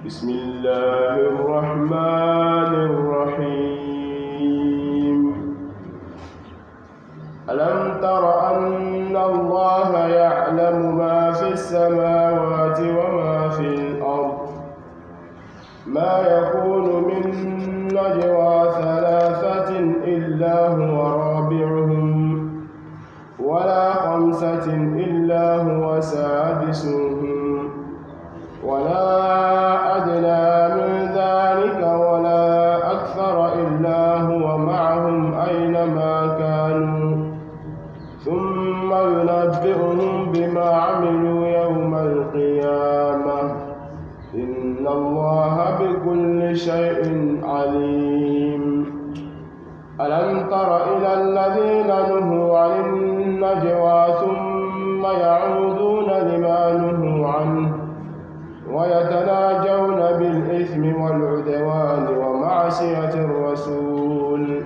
بسم الله الرحمن الرحيم ألم تر أن الله يعلم ما في السماوات وما في الأرض ما يكون من نجوى ثلاثة إلا هو رابعهم ولا خمسة إلا هو سادسهم ولا أدنى من ذلك ولا أكثر إلا هو معهم أينما كانوا ثم ينبئهم بما عملوا يوم القيامة إن الله بكل شيء عليم ألم تر إلى الذين نهوا عن النجوى ثم يعودون لما نهوا عنه ويتناجون بالإثم والعدوان ومعصية الرسول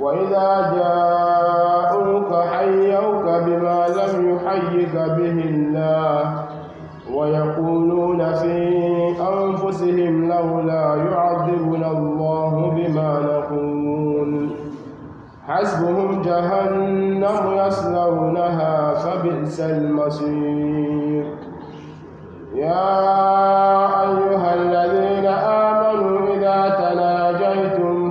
وإذا جاءوك حيوك بما لم يحيك به الله ويقولون في أنفسهم لولا يعذبنا الله بما نقول حسبهم جهنم يصلونها فبئس المصير يا أيها الذين آمنوا إذا تناجيتم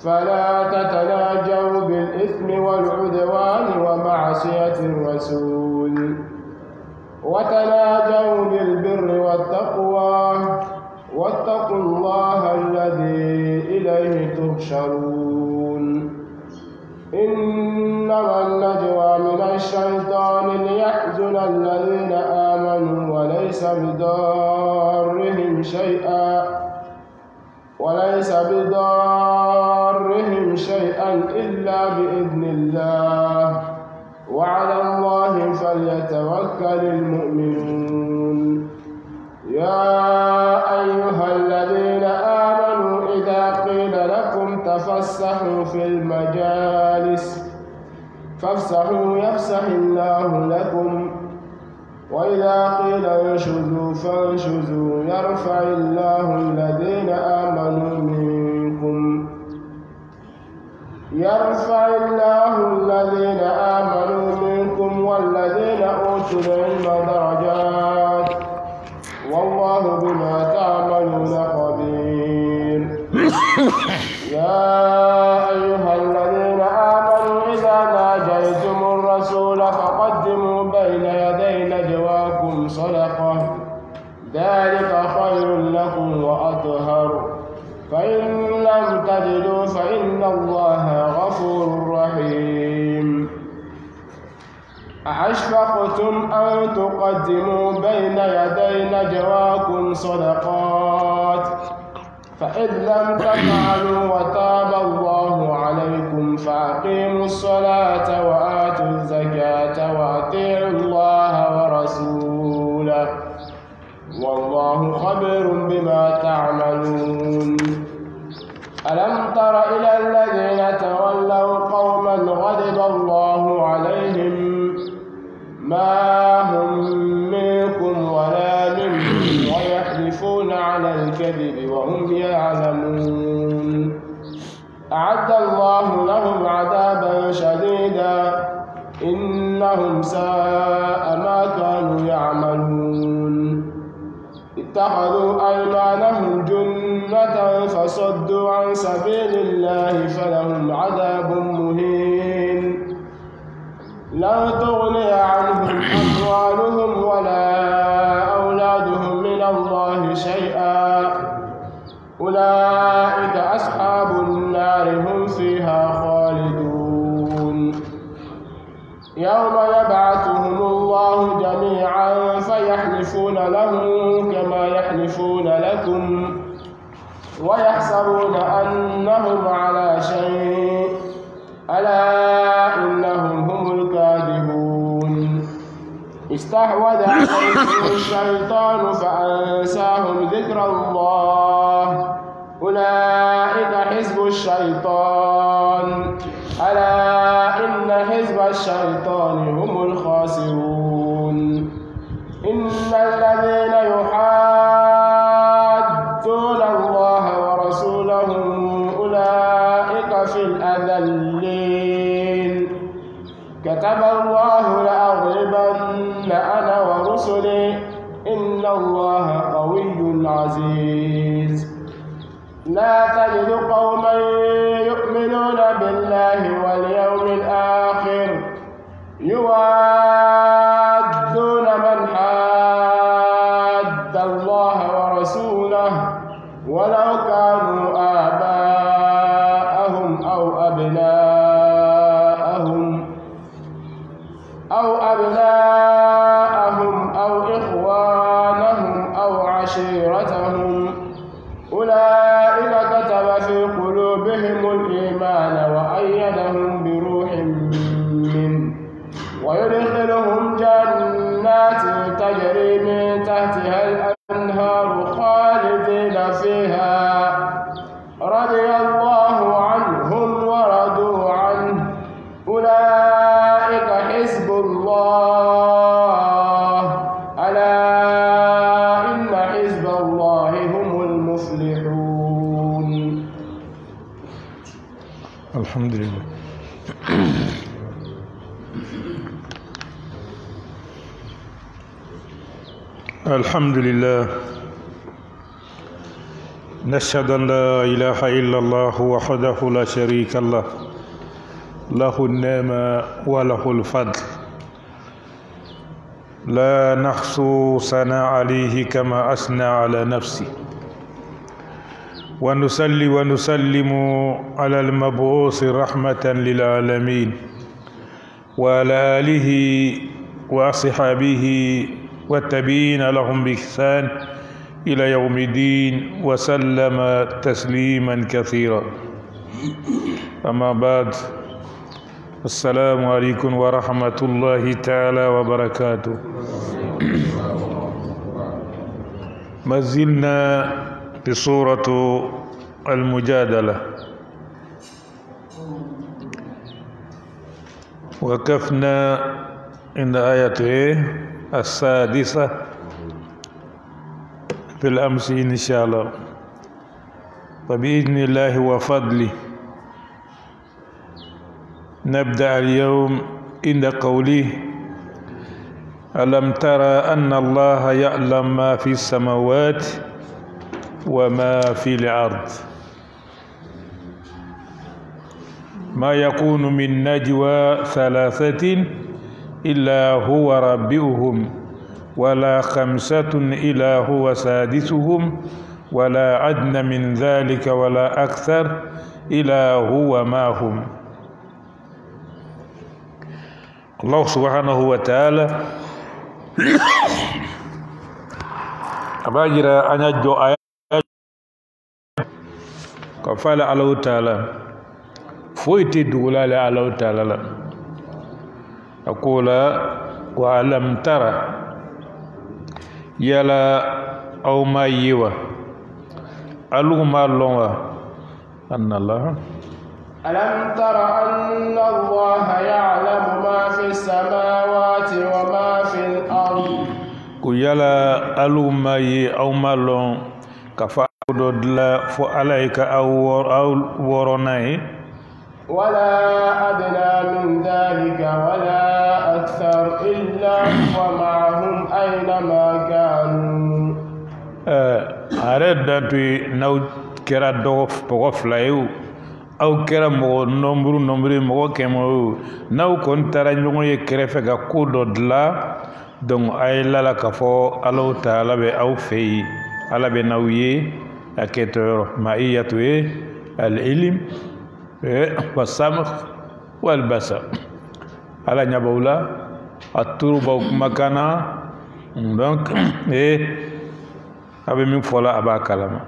فلا تتناجوا بالإثم والعدوان ومعصية الرسول وتناجوا بالبر والتقوى واتقوا الله الذي إليه تحشرون إنما النجوى من الشيطان ليحزن الذين آمنوا وليس بضارهم شيئا إلا بإذن الله وعلى الله فليتوكل المؤمنون يا أيها الذين آمنوا إذا قيل لكم تفسحوا في المجالس فافسحوا يفسح الله لكم وإذا قيل انشزوا فانشزوا يرفع الله الذين آمنوا منكم والذين أوتوا العلم درجات والله بما تعملون خبير يا أيها الذين آمنوا إذا ناجيتم الرسول فقدموا بين يدي نجواكم صدقة ذلك خير لكم وأطهر فإن لم تجدوا فإن الله غفور رحيم أأشفقتم أن تقدموا بين يدي نجواكم صدقات فإذ لم تفعلوا وتاب الله عليكم فأقيموا الصلاة وآتوا الزكاة وأطيعوا الله ورسوله والله خبير بما تعملون ألم تر إلى الذين تولوا قوما غضب الله عليهم ما هم منكم ولا منهم ويحلفون على الكذب وهم يعلمون أعد الله لهم عذابا شديدا إنهم ساء ما كانوا يعملون اتخذوا أيمانهم جنة فصدوا عن سبيل الله فلهم عذاب مهين لا تغني عنهم أموالهم ولا أولادهم من الله شيئا أولئك أصحاب النار هم فيها خالدون يوم يبعثهم الله جميعا فيحلفون له كما يحلفون لكم ويحسبون أنهم على شيء ألا إنهم هم الكاذبون استحوذ عليهم الشيطان فأنساهم ذكر الله أولئك حزب الشيطان ألا إن حزب الشيطان هم الخاسرون كتب الله لأغلبن أنا ورسلي إن الله قوي عزيز. لا تجد قوما يؤمنون بالله واليوم الآخر يوادون من حاد الله ورسوله ولو كانوا آباءهم أو أبناءهم أو إخوانهم أو عشيرتهم أولئك كتب في قلوبهم الإيمان وأيدهم بروح منه ويدخلهم جنات تجري من تحتها الأنهار خالدين فيها رضي الله عنهم ورضوا عنه أولئك حزب الله ألا إن حزب الله هم المفلحون. الحمد لله. الحمد لله. نشهد أن لا إله إلا الله وحده لا شريك له له النعمة وله الفضل لا نحصو ثناء عليه كما أثنى على نفسه ونصلي ونسلم على المبعوث رحمة للعالمين وعلى آله وأصحابه والتابعين لهم بإحسان إلى يوم الدين وسلم تسليما كثيرا. أما بعد، السلام عليكم ورحمة الله تعالى وبركاته. ما زلنا في سورة المجادلة، وقفنا عند آية السادسة في الأمس إن شاء الله، فبإذن الله وفضله نبدأ اليوم عند قوله ألم ترى أن الله يعلم ما في السماوات وما في الأرض ما يكون من نجوى ثلاثة إلا هو رابعهم ولا خمسة إلا هو سادسهم ولا أدنى من ذلك ولا أكثر إلا هو معهم. الله سبحانه وتعالى أباجر أن يجو آيات كفال الله تعالى فويتي دولال الله تعالى أقول وألم ترى يلا أو ما يوا ألو ما لونوا أن الله ألم تر أن الله يعلم ما في السماوات وما في الأرض كيلا ألو ما ي أو ما لون كفا دودلا فعليك أو وروناي ولا أدنى من ذلك ولا أكثر إلا هو معهم أينما كانوا. أردت نو كرا دوف بغفلايو أو كرا مو نمبر مو كمو نو كنت رجعوا يكرفك كودو دلا دون أي لا كفو الله تعالى بأو في على بنويه أكتر ما يتوي العلم والسمع والبصر على نبولا التربة مكانا donc أبي من فلا أبا كلام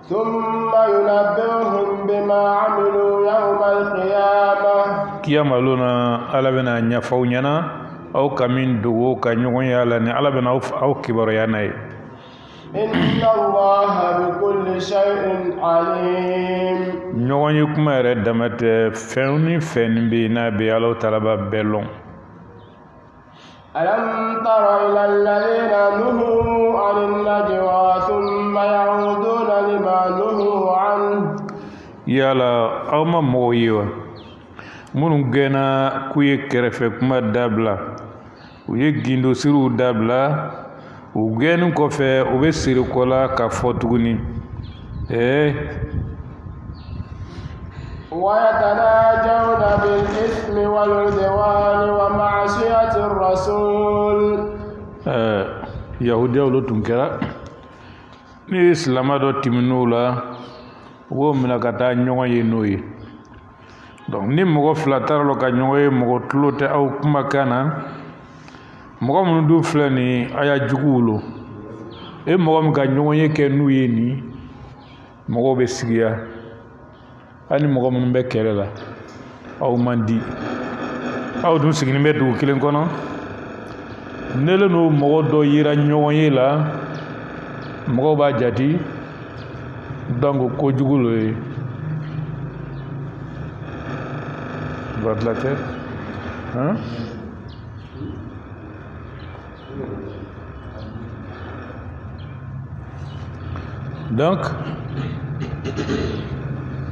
ثم ينبئهم بما عملوا يوم القيامة كيما لنا على بنا نفونينا أو كمين دو كنيون يالني على بنا أو كبر ياناي إن الله بكل شيء عليم. نيون يكما ردمت فني فن بينا بيالو طلبا بلون. ألم تر إلى الذين نهوا عن النجوى ثم يعودون لما نهوا عنه يلا أو ما مويوا minnu gɛnna k'u ye kɛrɛfɛ kuma dabila u ye gindo siriw dabila u gɛnni kɔfɛ u bɛ siri kɔ la ka fɔ tuguni ويتناجون بالإثم والعدوان ومعصية الرسول yahudiyaw lo tun kɛra ni silama dɔ tɛmɛn'o la u b'o minɛ ka taa ɲɔgɔn ye n'o ye donc ni mɔgɔ fila taara lɔ ka ɲɔgɔn ye mɔgɔ tulo tɛ aw kumakan na mɔgɔ minnu dun filɛ nin a y'a juguw lo mɔgɔ min ka ɲɔgɔn ye kɛ n'u ye nin mɔgɔw bɛ sigiya hali mɔgɔ minnu bɛ kɛlɛ la aw man di aw dun sigilen bɛ dugu kelen kɔnɔ nelen n'o mɔgɔ dɔ yera ɲɔgɔn ye la mɔgɔw b'a jati donc kojugu lo ye badlatɛ donc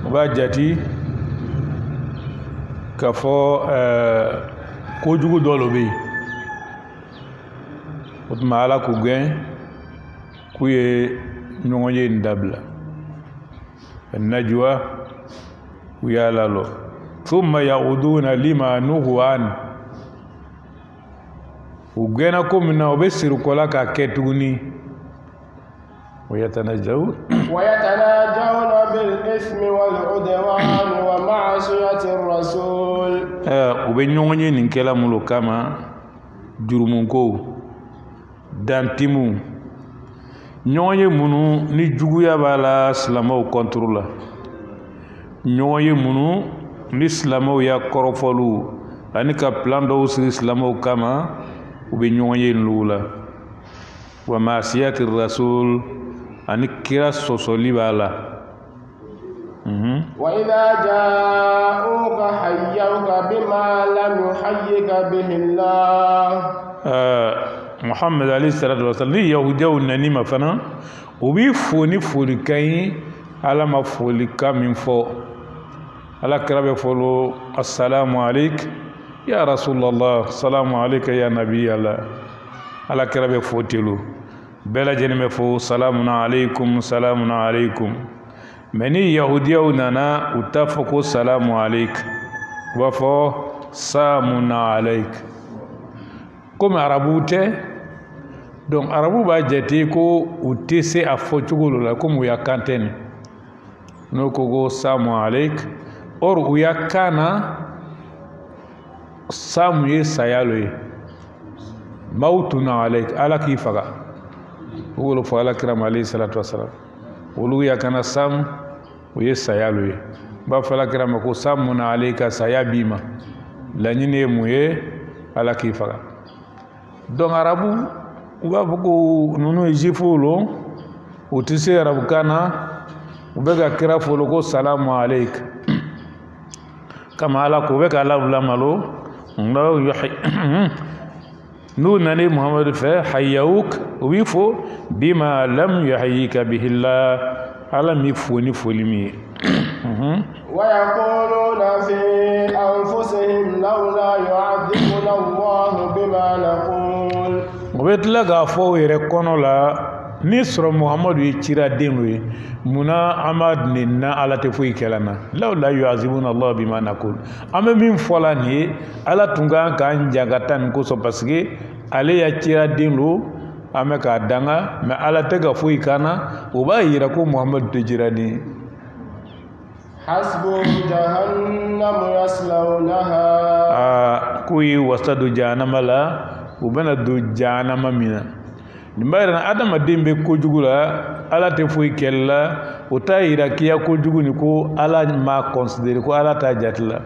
o b'a jati k'a fɔ kojugu dɔ lo bɛ yen o tuma ala k'u gɛn k'u ye ɲɔgɔn ye nin dabila najwa u y'a lalɔ thumma ya'uduna lima nuhu an u gɛnna ko min na u bɛ siri kɔ la k'a kɛ tuguni ويتناجون بالإثم والعدوان ومعصية الرسول وبنيوني نكلا ملو كما جرمونكو دانتيمو نيوني منو ni juguya bala silamaw kontrola nyoye munu ni silamaw ya korofolu ani ka plan do siri silamaw kama ube nyoye lula wa masiyati rasul ani kira sosoli bala wa idha ja'uka hayyuka bima lam yuhayyika bihi Allah Muhammad alayhi salatu wasallam ni yahudiyaw nani mafana ubi foni kai ala ma foli ka min fo ala kirabe folo assalamu alayk ya rasulullah assalamu alayka ya nabiy Allah ala kirabe fotelu bela jeneme fo salamun alaykum meni yahudiyaw nana utafako salamu alayk wa fo samun alayk comme arabu te donc arabu ba jate ko utese a fo cugolo la comme ya kantene no ko go samu alayk or uya kana samu ye sayalo mautuna alayk ala ki faga wolo fo ala kiram alayhi salatu wassalam wolu ya kana sam uye sayalo ba fala kiram ko samuna alayka sayabima la nyine muye ala ki faga donc arabu uba bugo nunu jifolo utise arabu kana ubega kira folo ko salamu alayk kama ala ko beka ala lamalo ndo yuhi nu nani muhammad fa hayyuk wifo bima lam yuhayyika bihi allah ala mi foni folimi wa yaquluna fi anfusihim lawla yu'adhibuna allah bima naqul obetla ga fo yere kono la ni soro muhammad yi cira denwe muna amad ni na ala te foyi kelana lawla yu'adhibuna allah bima naqul ame min fola ni ala tunga kan jagatan ko so parce ale ya cira denlo ame ka danga me ala te ga foyi kana o ba yira ko muhammad te jira ni hasbu jahannam yaslawnaha kuyi wasadu jahannama la ubana do jahannama mina nimbayra adama dembe ko jugula ala te foyi kella o ta yira kiya ko juguni ko ala ma considérer ko ala ta jatla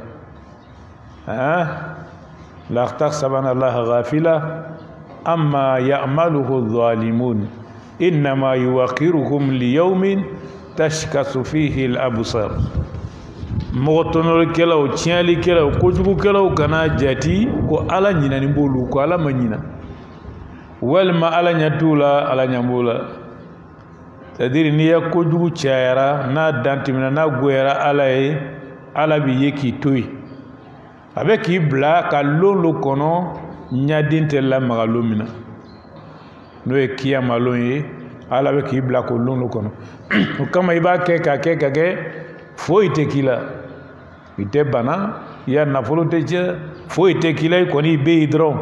la tahsabana allah ghafila amma ya'maluhu adh-dhalimun inma yuwaqiruhum liyawmin tashkasu fihi al-absar mogotonol kelaw tiali kelaw kojugu kelaw kana jati ko ala nyinani bolu ko ala manyina walma ala nyatula ala nyambula c'est-à-dire ni ya kojugu chayara na dantimina na goyara ala ala bi yeki toy avec ibla ka lolo kono nyadin tella magalomina no e kiyama loye ala avec ibla ko lolo kono kama iba ke fo ite kila ite bana ya nafolo te je fo ite kila ko ni be hidron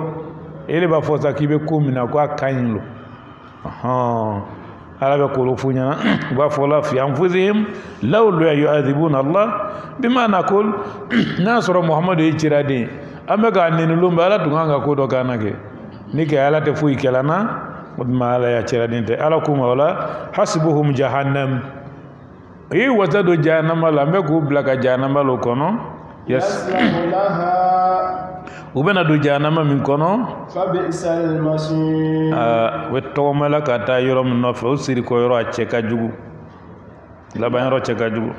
ele ba fo sa kibe kumina ko akanylo ala be ko lo funya ba fo la fi anfusihim law la yu'adhibuna allah bima naqul nasru muhammad e cirade amega nenu lumba ala tunganga ko do kanake ni ke ala te fuyi kelana ma ala ya cirade te ala kuma wala hasbuhum jahannam e wazado jahannama la me ko blaka jahannama lo kono yaslamu laha ubena do jahannama min kono fa bi'sal masir wetto mala kata yorom no fa usiri ko yoro acce ka jugu la ban ro ceka jugu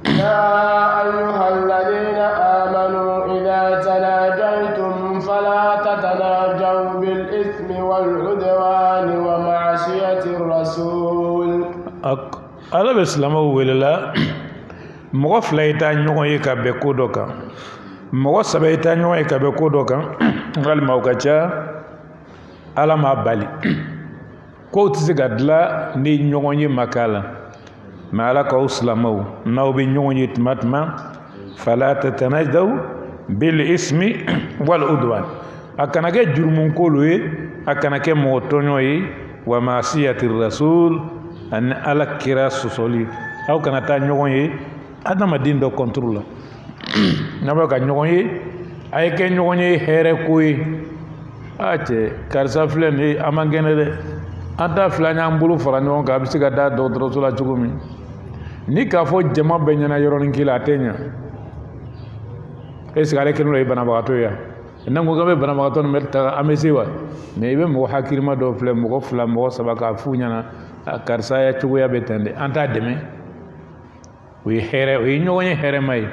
ya ayyuhalladhina amanu idha tanajaytum fala tatanajaw bil ithmi wal udwani wa ma'siyati ar-rasul ala be silama welela mɔgɔ fila ye taa ɲɔgɔn ye ka bɛn ko dɔ kan mɔgɔ saba ye taa ɲɔgɔn ye ka bɛn ko dɔ kan walima o ka ca ala m'a bali kow tɛ se ka dilan ni ɲɔgɔn ye ma k'a la mɛ ala k'aw silamɛw n'aw bɛ ɲɔgɔn ye tuma tuma fala tatanajaw bil ismi wal udwan a kana kɛ jurumunkolo ye a kana kɛ mɔgɔ tɔɲɔ ye wa ma'siyati rasul ani ala kira sɔsɔli aw kana taa ɲɔgɔn ye adamaden dɔ contre la n'a bɛ ka ɲɔgɔn ye a ye kɛ ɲɔgɔn ye hɛrɛ ko ye a cɛ karisa filɛ nin ye a man kɛnɛ dɛ an ta fila y'an bolo fara ɲɔgɔn kan a bɛ se ka taa dɔgɔtɔrɔso la cogo min ni k'a fɔ jama bɛɛ ɲɛna yɔrɔnin kelen a tɛ ɲɛ est ce que ale kelen do ye banabagatɔ ye yan n'an ko k'an bɛ banabagatɔ nin bɛ ta an bɛ se wa mais i bɛ mɔgɔ hakilima dɔ filɛ mɔgɔ fila mɔgɔ saba k'a f'u ɲɛna karisa ya cogoya bɛ ten de an t'a dɛmɛ o ye hɛrɛ o ye ɲɔgɔn ye hɛrɛma ye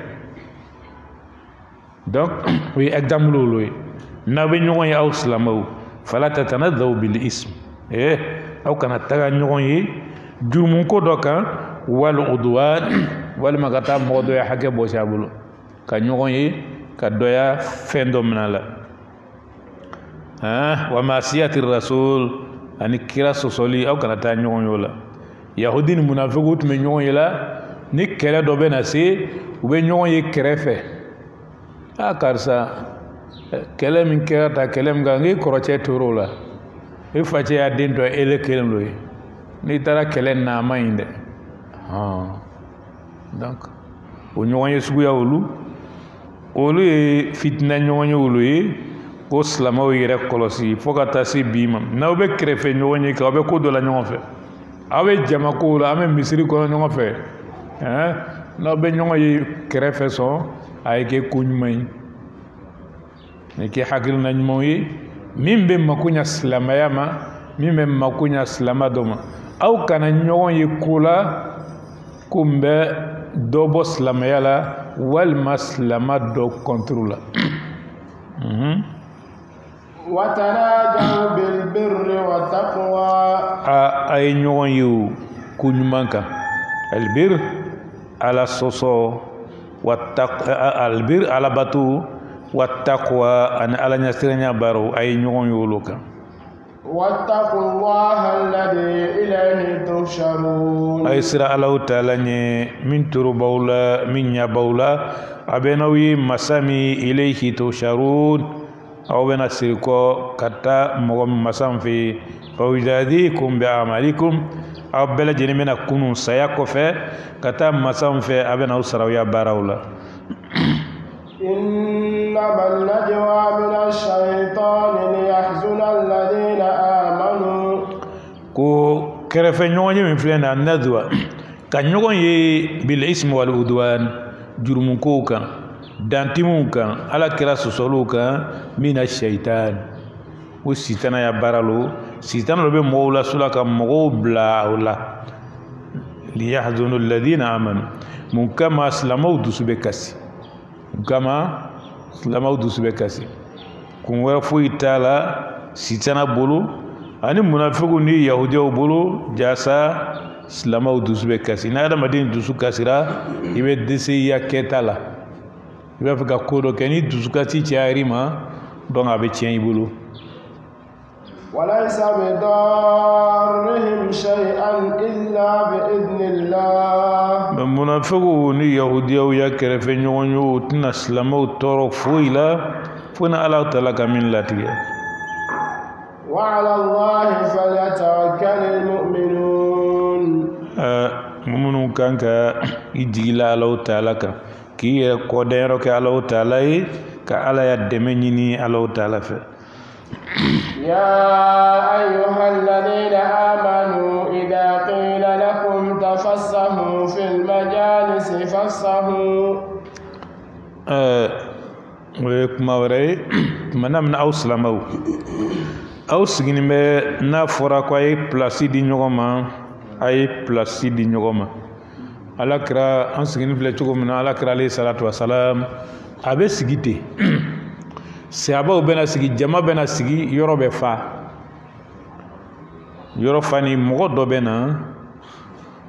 donc o ye exemple olu ye n'aw bɛ ɲɔgɔn ye aw silamɛw fala tatanadaw bil ism aw kana taga ɲɔgɔn ye jurumunko dɔ kan wal udwan walima ka taa mɔgɔ dɔ ya hakɛ bɔsi a bolo ka ɲɔgɔn ye ka dɔ ya fɛn dɔ minɛ a la wa ma'siyati rasul ani kira sɔsɔli aw kana taa ɲɔgɔn ye o la yahudi ni munafiku tun bɛ ɲɔgɔn ye la ni kɛlɛ dɔ bɛ na se u bɛ ɲɔgɔn ye kɛrɛfɛ karisa kɛlɛ min kɛra ta kɛlɛ min kan nk'i kɔrɔcɛ tor'o la i facɛ y'a den dɔ ele kelen do ye n'i taara kɛlɛ na a ma ɲi dɛ donc o ɲɔgɔn ye suguya olu ye fitina ɲɔgɔn ye olu ye ko silamɛw yɛrɛ kɔlɔsi fo ka taa se bi ma n'aw bɛ kɛrɛfɛ ɲɔgɔn ye k'aw bɛ ko dɔ la ɲɔgɔn fɛ aw bɛ jama kow la an bɛ misiri kɔnɔ ɲɔgɔn fɛ n'aw bɛ ɲɔgɔn ye kɛrɛfɛ sɔn a ye kɛ ko ɲuman ye ni kɛ hakilina ɲumanw ye min bɛ mako ɲɛ silamɛya ma min bɛ mako ɲɛ silamɛ dɔ ma aw kana ɲɔgɔn ye ko la ko n bɛ dɔ bɔ silamɛya la walima silamɛ dɔ contre la watanajaw bil birri wa taqwa a ye ɲɔgɔn ye o ko ɲuman kan albir ala sɔsɔ albir ala bato wa taqwa ani ala ɲɛsiranya baaraw a ye ɲɔgɔn ye olu kan wattaqullaha alladhi ilayhi tuhsharun a ye sira alaw taala ɲɛ min torobaw la min ɲabaw la a bɛ n'aw ye masa min ilayhi tuhsharun aw bɛna siri kɔ ka taa mɔgɔ masa min fɛ yen fa yujadikum bi amalikum aw bɛɛ lajɛlen bɛna kunu saya kɔfɛ ka taa masa min fɛ a bɛna aw sara aw ya baaraw la إنما النجوى من الشيطان ليحزن الذين آمنوا ko kɛrɛfɛ ɲɔgɔn ye min filɛ na nadwa ka ɲɔgɔn ye bil ism wal udwan jurumukow kan dantimuw kan ala kira sɔsɔliw kan mina shaitan o sitana ya baara lo sitana lo bɛ mɔgɔw la sula ka mɔgɔw bila o la liyahzunu alladhina amanu mun kama silamɛw dusu bɛ kasi kama silamɛw dusu bɛ kasi kun wɛrɛ foyi t'a la sitana bolo ani munafiku ni yahudiyaw bolo jasa silamɛw dusu bɛ kasi ni adamaden dusu kasira i bɛ dɛsɛ i ya kɛta la i b'a fɛ ka ko dɔ kɛ ni dusukasi cayar'i ma donc a bɛ tiɲɛ i bolo. وليس بضارهم شيئا إلا بإذن الله. munafiqu ni yahudiyaw ya kɛrɛfɛ ɲɔgɔn ye u tɛna silamɛw tɔɔrɔ foyi la fo ni Ala Taala ka min latigɛ. وعلى الله فليتوكل المؤمنون. minnu kan ka i jigila Ala Taala kan k'i yɛrɛ kɔdanyɔrɔ kɛ Ala Taala ye ka Ala ya dɛmɛ ɲini Ala Taala fɛ. يا أيها الذين آمنوا إذا قيل لكم تفسحوا في المجالس فافسحوا. kuma wɛrɛ ye tuma na mina aw silamɛw aw sigilen bɛ n'a fɔra ko a ye pilasi di ɲɔgɔn ma a ye pilasi di ɲɔgɔn ma. Ala kira an sigilen filɛ cogo min na Ala kira alayhi salatu wasalam a bɛ sigi ten. Sahabaw bɛna sigi jama bɛna sigi yɔrɔ bɛ fa yɔrɔ fani mɔgɔ dɔ bɛ na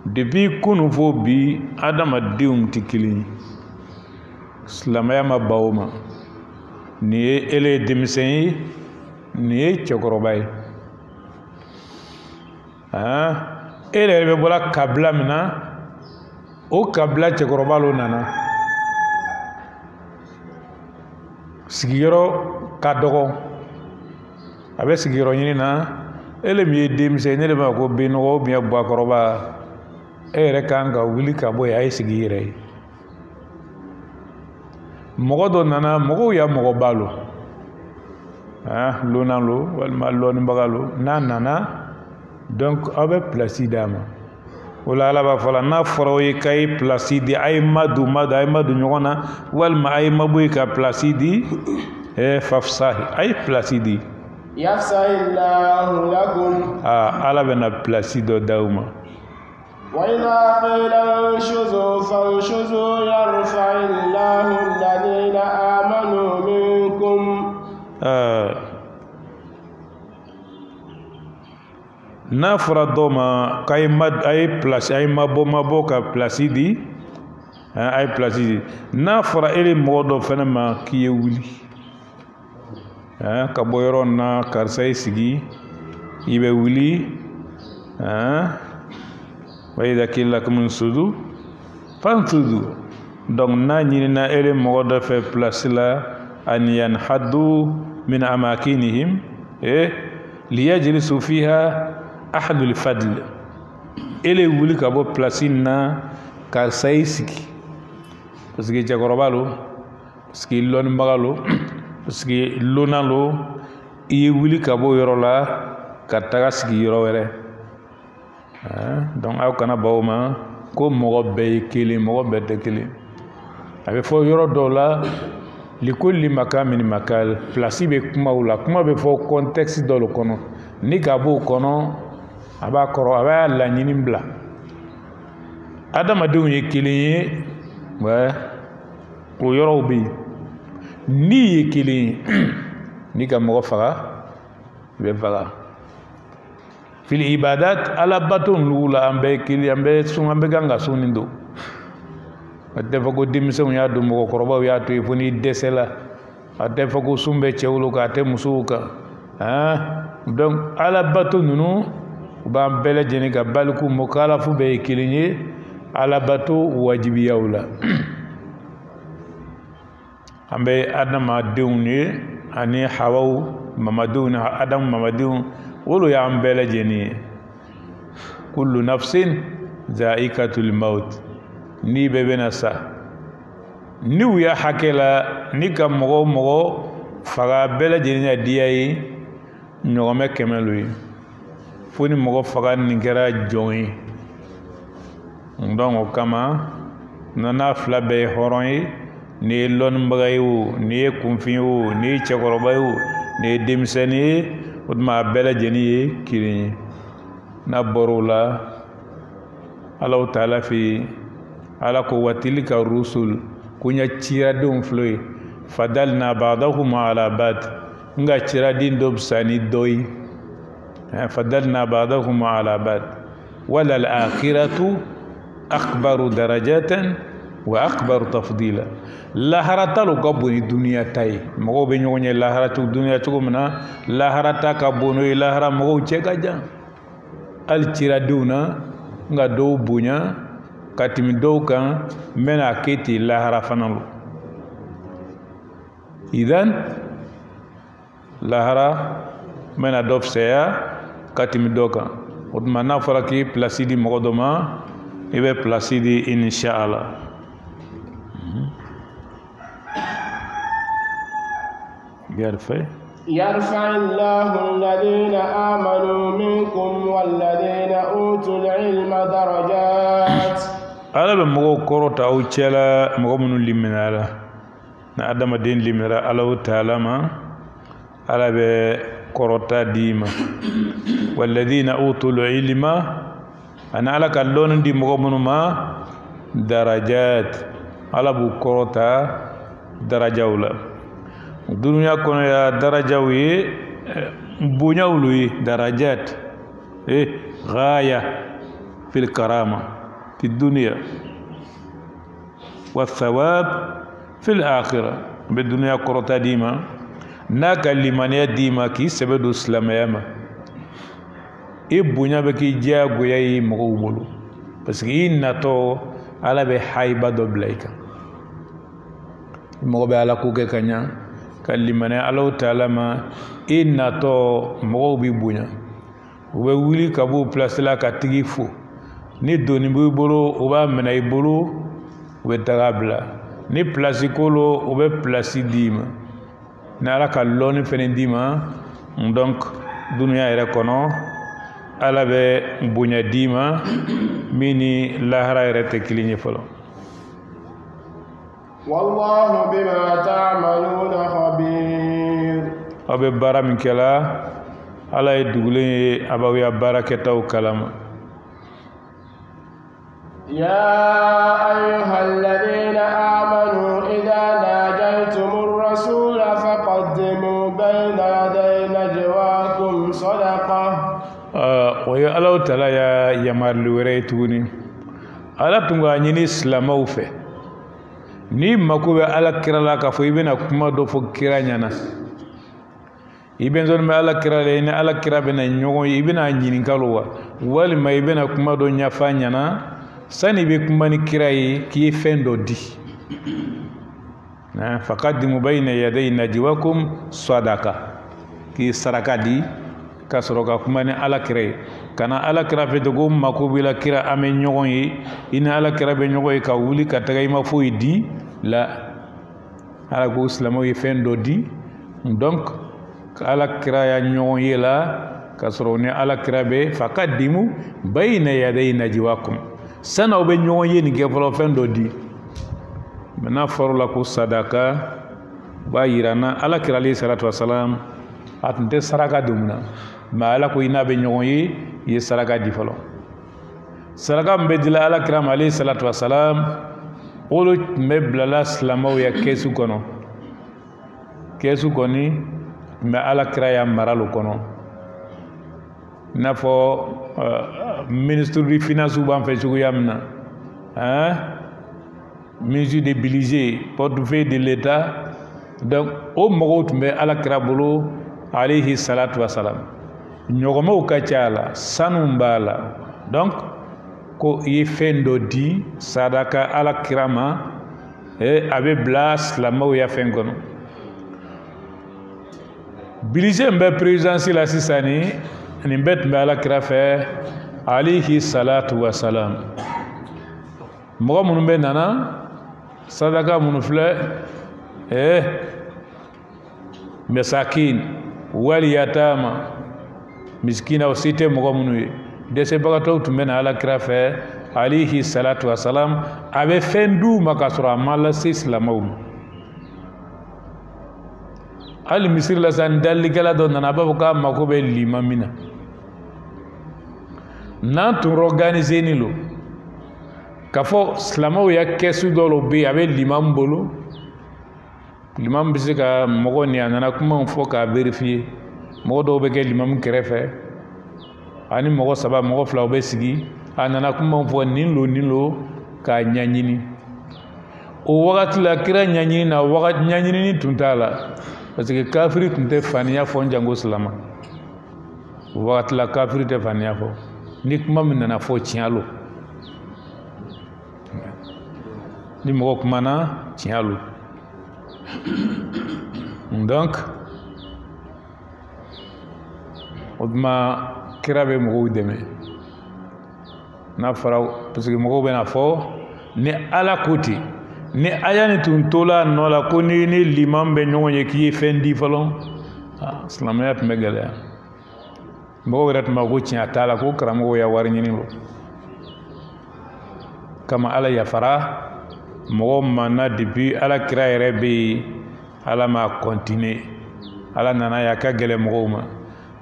depuis kunu fo bi adamadenw tɛ kelen ye silamɛya ma ban o ma. Nin ye ele ye denmisɛn ye nin ye cɛkɔrɔba ye e yɛrɛ bɛ bɔra kabila min na o kabila cɛkɔrɔba lo nana sigiyɔrɔ ka dɔgɔ a bɛ sigiyɔrɔ ɲini na ele min ye denmisɛn ne de b'a ko benɔgɔ ou bien buwakɔrɔba e yɛrɛ kan ka wuli ka bɔ yen a ye sigi i yɛrɛ ye. mɔgɔ dɔ nana mɔgɔw ya mɔgɔba lo lona lo walima lɔnnibaga lo n'a nana donc aw bɛ pilasi d'a ma. o la Ala b'a fɔ la n'a fɔra o ye k'a ye pilasi di a ye madon ɲɔgɔn na walima a ye mabɔ yen ka pilasi di fafsahi a ye pilasi di. yafsahillahu lakum. Ala bɛna pilasi dɔ d'aw ma. وإذا قيل انشزوا فانشزوا يرفع الله الذين آمنوا منكم. n'a fɔra dɔ ma k'a ye mabɔ ka pilasi di a ye pilasi di. n'a fɔra e mɔgɔ dɔ fɛnɛ ma k'i ye wuli ka bɔ yɔrɔ na karisa ye sigi i bɛ wuli wa idha qila lakum unsudu fansudu. donc n'a ɲinina e mɔgɔ dɔ fɛ pilasi la an yanhadu min amakinihim liyajlisu fiha ahadul fadl. ele wuli ka bɔ pilasi na karisa yi sigi parce que cɛkɔrɔba lo parce que lɔnnibaga lo parce que lona lo i ye wuli ka bɔ yɔrɔ la ka taga sigi yɔrɔ wɛrɛ. donc aw kana baw ma ko mɔgɔ bɛɛ ye kelen mɔgɔ bɛɛ tɛ kelen. a bɛ fɔ yɔrɔ dɔw la likulli makamin makal pilasi bɛ kumaw la kuma bɛ fɔ contexte dɔ le kɔnɔ ni ka b'o kɔnɔ a b'a kɔrɔ a b'a laɲini bila. adamadenw ye kelen ye o yɔrɔw bɛ yen n'i ye kelen ye ni ka mɔgɔ faga i bɛ faga. fil ibadat alabato nugu la an bɛɛ kelen an bɛɛ kan ka sun nin don. a tɛ fɔ ko denmisɛnw y'a don mɔgɔkɔrɔbaw y'a to yen fo n'i dɛsɛla a tɛ fɔ ko sun bɛ cɛw kan a tɛ musow kan donc alabato ninnu u b'an bɛɛ lajɛlen ka baliku mukalafu bɛɛ ye kelen ye alabato wajibiyaw la. an bɛ adamadenw ye ani hawaw mamadenw ni adamu mamadenw olu y'an bɛɛ lajɛlen ye. kullu nafsin zaikatul maut. ni bɛɛ bɛna sa ni u ya hakɛ la ni ka mɔgɔ faga bɛɛ lajɛlen ya diya ye ɲɔgɔmɛ 100 lo ye fo ni mɔgɔ faga nin kɛra jɔn ye. donc o kama n'a fila bɛɛ ye hɔrɔn ye ni ye lɔnnibaga ye o ni ye kunfin ye o ni ye cɛkɔrɔba ye o ni ye denmisɛnnin ye o tuma a bɛɛ lajɛlen ye kelen ye. n'a bɔr'o la Ala Taala fɛ Ala ko wa tilka rusul ko nya ciradenw filɛ ye fadalna ba'dahum ala ba'd nga ciraden dɔ bisa ni dɔ ye fadalna ba'dahum ala ba'd wala al-akhiratu akbaru darajatan wa akbar tafdila lahara talo ka boni duniya tay mo be ñoñe lahara tu duniya to mina lahara ta ka bono lahara mo ce ka jan al cira duna nga do bunya katimi do kan mena keti lahara fanalo idan lahara mena dof seya katimi do kan odma na fara ki placidi mo doma ibe placidi inshallah يرفع الله الذين آمنوا منكم والذين أوتوا العلم درجات ala be mogo korota aw cela mogo munu liminala na adama den limira Allah taala ma ala be korota dima walladina utul ilma ana ala kallon di mogo munu ma darajat ala bu korota darajawla dunya kono ya darajawi bunyawlu darajat غاية في الكرامة في الدنيا والثواب في الآخرة بالدنيا كرتا ديما ناك لمن ديما كي سبدو سلاميما إبونا بكي جاغو ياي مغوبولو بس إنا تو على بحايبة دوبلايكا مغوبي على كوكي كنيا kalimane Allah taala ma inna to mo bi bunya we wuli ka bu place la ka tigi fo ni doni bu bolo o ba mena i bolo we tagabla ni place kolo o be place dima na la ka loni fene dima donc dunya ere kono ala be bunya dima mini lahara ere te kilinye folo والله بما تعملون خبير أبي بارا من كلا على يدغلي أبوي بركة وكلام يا أيها الذين آمنوا إذا ناجيتم الرسول فقدموا بين يدي نجواكم صدقة ويا الله تعالى يا يمر لوريتوني على تنغاني إسلام وفي ni makube ala kira la ka fo ibena kuma do fo kira nyana iben zon me ala kira le ni ala kira bena nyogo ibena nyini kalwa wali ma ibena kuma do nyafa nyana sani be kuma ni kira yi ki fendo di na faqaddimu bayna yaday najwakum sadaqa ki saraka di kasroka kuma ni ala kira kana ala kira fe dogo makubi la kira ame nyogon yi ina ala kira be nyogo yi ka wuli ka tagay ma fo di la ala ko islamo yi fendo di donc ala kira ya nyogon yi la kasro ni ala kira be faqaddimu bayna yaday najwakum sana be nyogon yi ni ke folo fendo di mena foro la ko sadaka ba yirana ala kira alayhi salatu wassalam atnte saraka dumna ma ala ko ina be nyogon yi saraka di folo saraka mbe dila ala kiram alayhi salatu wassalam olu meblala slamaw ya kesu kono kesu koni me ala kira ya maralu kono nafo ministre du finance ban fe sugu yamna ministre de budget portefeuille de l'état donc o mogot me ala kira bolo alayhi salatu wassalam ñogomo ka cala sanu mbala donc ko yi fendo di sadaka ala kirama abe blas la maw ya fengono bilise mbe présidence la sisani ni bet mbe ala kirafe alayhi salatu wassalam mo munu be nana sadaka munu fle mesakin wal yatama miskina osite mogo munu dese bagato tumena ala krafe alayhi salatu wassalam abe fendu makasura mala islamaw al misir la san dalli kala don na babuka makobe limamina na to organiser ni lo kafo islamaw ya kesu dolo be abe limam bolo limam bisika mogo ni anana kuma fo ka vérifier mogo do be ke limam kerefe ani mogo saba mogo fla be sigi anana kuma fo ninlo ka nyanyini o wakati la kira ɲaɲini na wakati ɲaɲinini tun t'a la parce que kafiri tun tɛ faniya fɔ jango silama o wakati la kafiri tɛ faniya fɔ ni kuma min nana fɔ tiɲɛ lo ni mɔgɔ kumana tiɲɛ lo donc o tuma kira bɛ mɔgɔw dɛmɛ n'a fɔra parce que mɔgɔw bɛna fɔ ni ala ko ten ni aya ni tun tola nɔ la ko ni liman bɛ ɲɔgɔn ye k'i ye fɛn di fɔlɔ silamɛya tun bɛ gɛlɛya mɔgɔw yɛrɛ tun b'a ko tiɲɛ t'a la ko karamɔgɔw ya wari ɲini lo kama ala yafara mɔgɔw ma na depuis ala kira yɛrɛ bɛ yen ala ma continuer ala nana y'a ka gɛlɛ mɔgɔw ma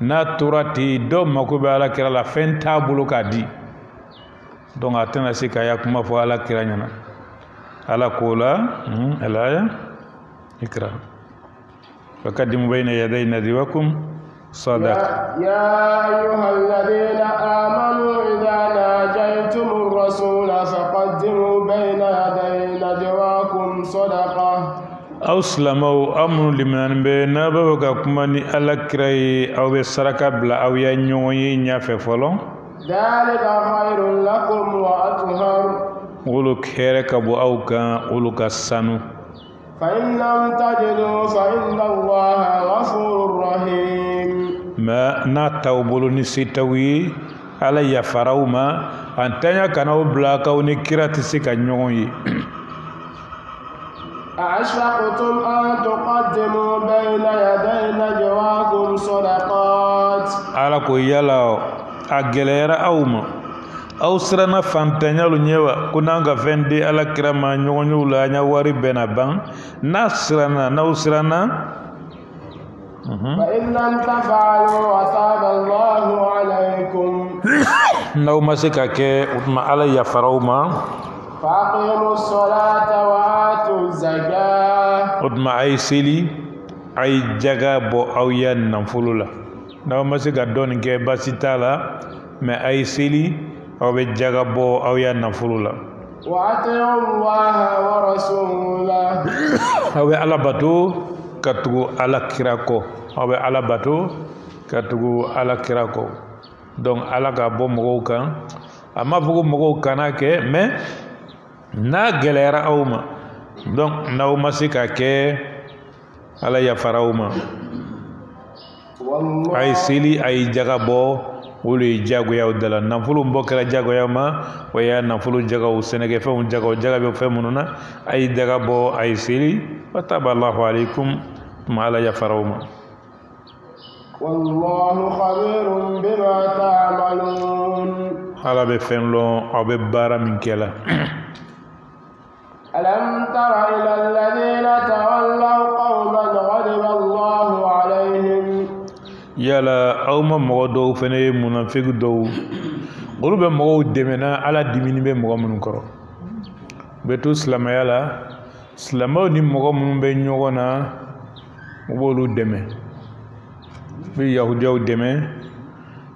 n'a tora ten dɔw mako bɛ ala kira la fɛn t'a bolo k'a di donc a tɛna se k'a ya kuma fɔ ala kira ɲɛna ala ko la alaya ikra فقدموا بين يدي نجواكم صدقة يا أيها الذين آمنوا إذا ناجيتم الرسول فقدموا بين يدي نجواكم صدقة أو سلموا أمر لمن بين بوكاكماني على كراي أو بسرقة بلا أو ينوي نيافة فلون ذلك خير لكم وأطهر ولك هيرك أبو أوكا ولك السنو فإن لم تجدوا فإن الله غفور رحيم ما ناتاو نسيتوي على يفراوما أنتنا كانوا بلاكا ونكرا تسيكا نيوي أأشفقتم أن تقدموا بين يدي نجواكم صدقات على كويالا أجليرا أوما أو سرنا فانتنيالو نيوا كنانغا فندي على كراما نيونيو لا نيواري بنا بان ناسرنا نوسرنا فإن لم تفعلوا وتاب الله عليكم نو مسكا كي وتما على يفراوما فأقيموا الصلاة وآتوا الزكاة وتما أي سيلي أي جاغا بو أو ين نفولولا نو مسكا دون كي باسيتالا ما أي سيلي أو بجاغبو أو ينفلولا وأطيعوا الله ورسوله أو على باتو كتو على كراكو أو على باتو كتو على كراكو donc ala ka bɔ mɔgɔw kan a ma fɔ ko mɔgɔw kana kɛ mais n'a gɛlɛyara aw ma donc n'aw ma se ka kɛ ala yafara aw ma a ye seli a ye jaga bɔ olu ye jagoyaw dala nafolo bɔ kɛra jagoya ma o y'a nafolo jagaw sɛnɛkɛfɛnw jagaw jaga bɛ fɛn minnu na a ye daga bɔ a ye seli wa tabalahu alaikum tuma ala yafara aw ma والله خبير بما تعملون ala bɛ fɛn lɔn aw bɛ baara min kɛla ألم تر إلى الذين تولوا قوما غضب الله عليهم yala aw ma mɔgɔ dɔw fɛnɛ ye munafiki dɔw olu bɛ mɔgɔw dɛmɛna ala dimini bɛ mɔgɔ minnu kɔrɔ u bɛ to silamɛya la silamɛw ni mɔgɔ minnu bɛ ɲɔgɔn na u b'olu dɛmɛ u bɛ yahudiyaw dɛmɛ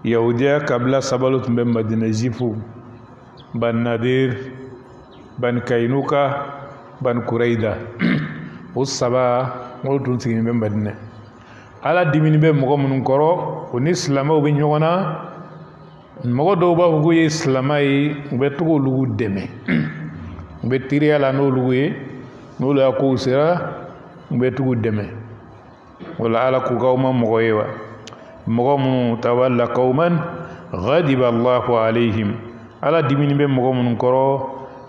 yahudiya kabila sabalo tun bɛ madina zifu bani nadir bani kainuka bani kurayda o saba olu tun sigilen bɛ madina ala dimini bɛ mɔgɔ minnu kɔrɔ o ni silamɛw bɛ ɲɔgɔn na mɔgɔ dɔw b'a fɔ k'u ye silamɛ ye u bɛ to k'olu dɛmɛ u bɛ teriya la n'olu ye n'olu y'a kow sera u bɛ to k'u dɛmɛ o la ala k'u k'aw ma mɔgɔ ye wa mɔgɔ minnu tawalla qawman ghadiba allahu alayhim ala dimini bɛ mɔgɔ minnu kɔrɔ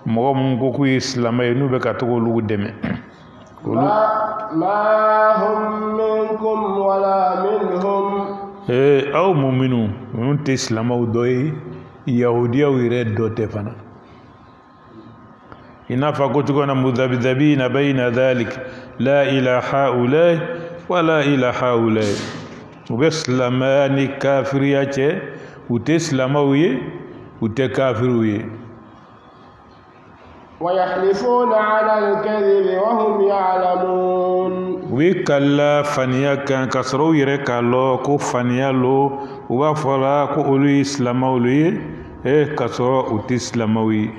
mɔgɔ minnu ko k'u ye silamɛ ye n'u bɛ ka to k'olu dɛmɛ ما هم منكم ولا منهم aw mu'minu minnu tɛ silamɛw dɔ ye yahudiyaw yɛrɛ dɔ tɛ fana i n'a fɔ ko cogo na mudabidabina bayna dhalik la ila haulai wa la ila haulai u bɛ silamɛya ni kafiriya cɛ u tɛ silamɛw ye u tɛ kafiriw ye ويحلفون على الكذب وهم يعلمون ويكلا فنيا كان كسرو يرى كالو كو فنيا لو وفلا كو اولي اسلامولي كسرو اوتي اسلاموي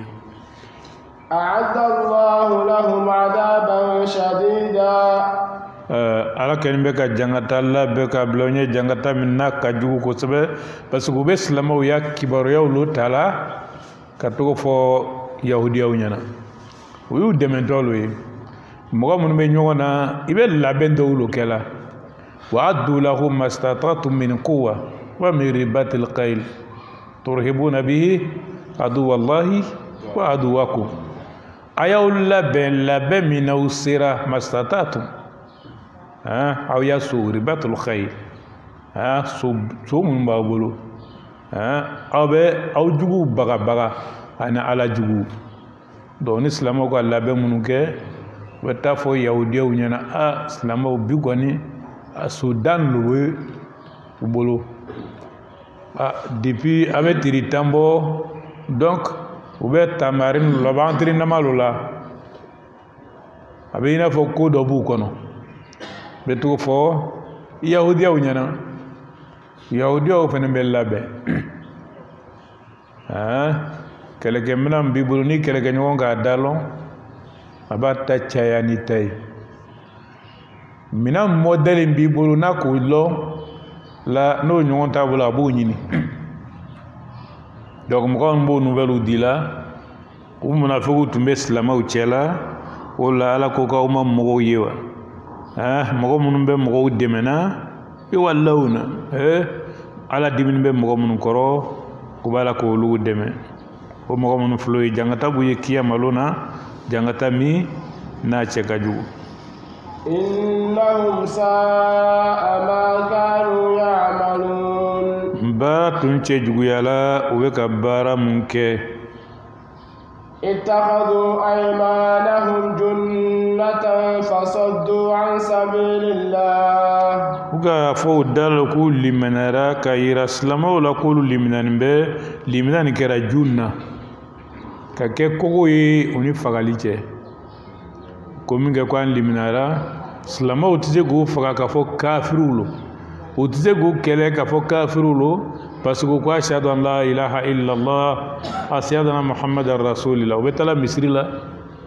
أعد الله لهم عذابا شديدا ala ken be ka jangata la be ka blonye jangata minna ka jugu ko sebe parce que be islamo ya kibaru yawlu tala ka to fo yahudiyaw nyana wu dementolo yi mo mun be nyona ibe laben dawlu kala وعدوا لهم ما استطعتم من قوة ومن رباط الخيل ترهبون به عدو الله وعدوكم أيو لبن من أوسرة ما استطعتم أو يسو رباط الخيل سو من بابلو أو جبو بغا بغا أنا على جبو دون إسلام وقال لبن منك وتافو يهودية ونينا إسلام وبيغني Sudan loué bolo depuis avec Tiritambo donc oubet tamarin lobantri namalula abina fo ko do bu kono beto fo yahudiya unyana yahudiya o fene bellabe keleke minam bibulu ni keleke nyonga dalon abata chayani tay mina modèle bi bolo na ko lo la no nyon tabula bo nyini donc mo kon bo nouvelle dila o mona fogu tumbe islama o chela o la ala ko ka o ma mo yewa mo mun be mo demena e wallawna ala dimin be mo mun koro ko bala ko lu deme o mo mun floy jangata bu ye kiyamalona jangata mi na chekaju إنهم ساء ما كانوا يعملون باتون تشجو يالا وكبارا منك اتخذوا أيمانهم جنة فصدوا عن سبيل الله وكا فو دال كل من راك يرسلم ولا كل لمن به لمن كرا جنة كake kogoye oni fagaliche kominga kwa liminara slama utize go faga ka fo kafirulo utize go kele ka fo kafirulo parce que quoi shahadu an la ilaha illa allah asyadana muhammadar rasulillah betala misrila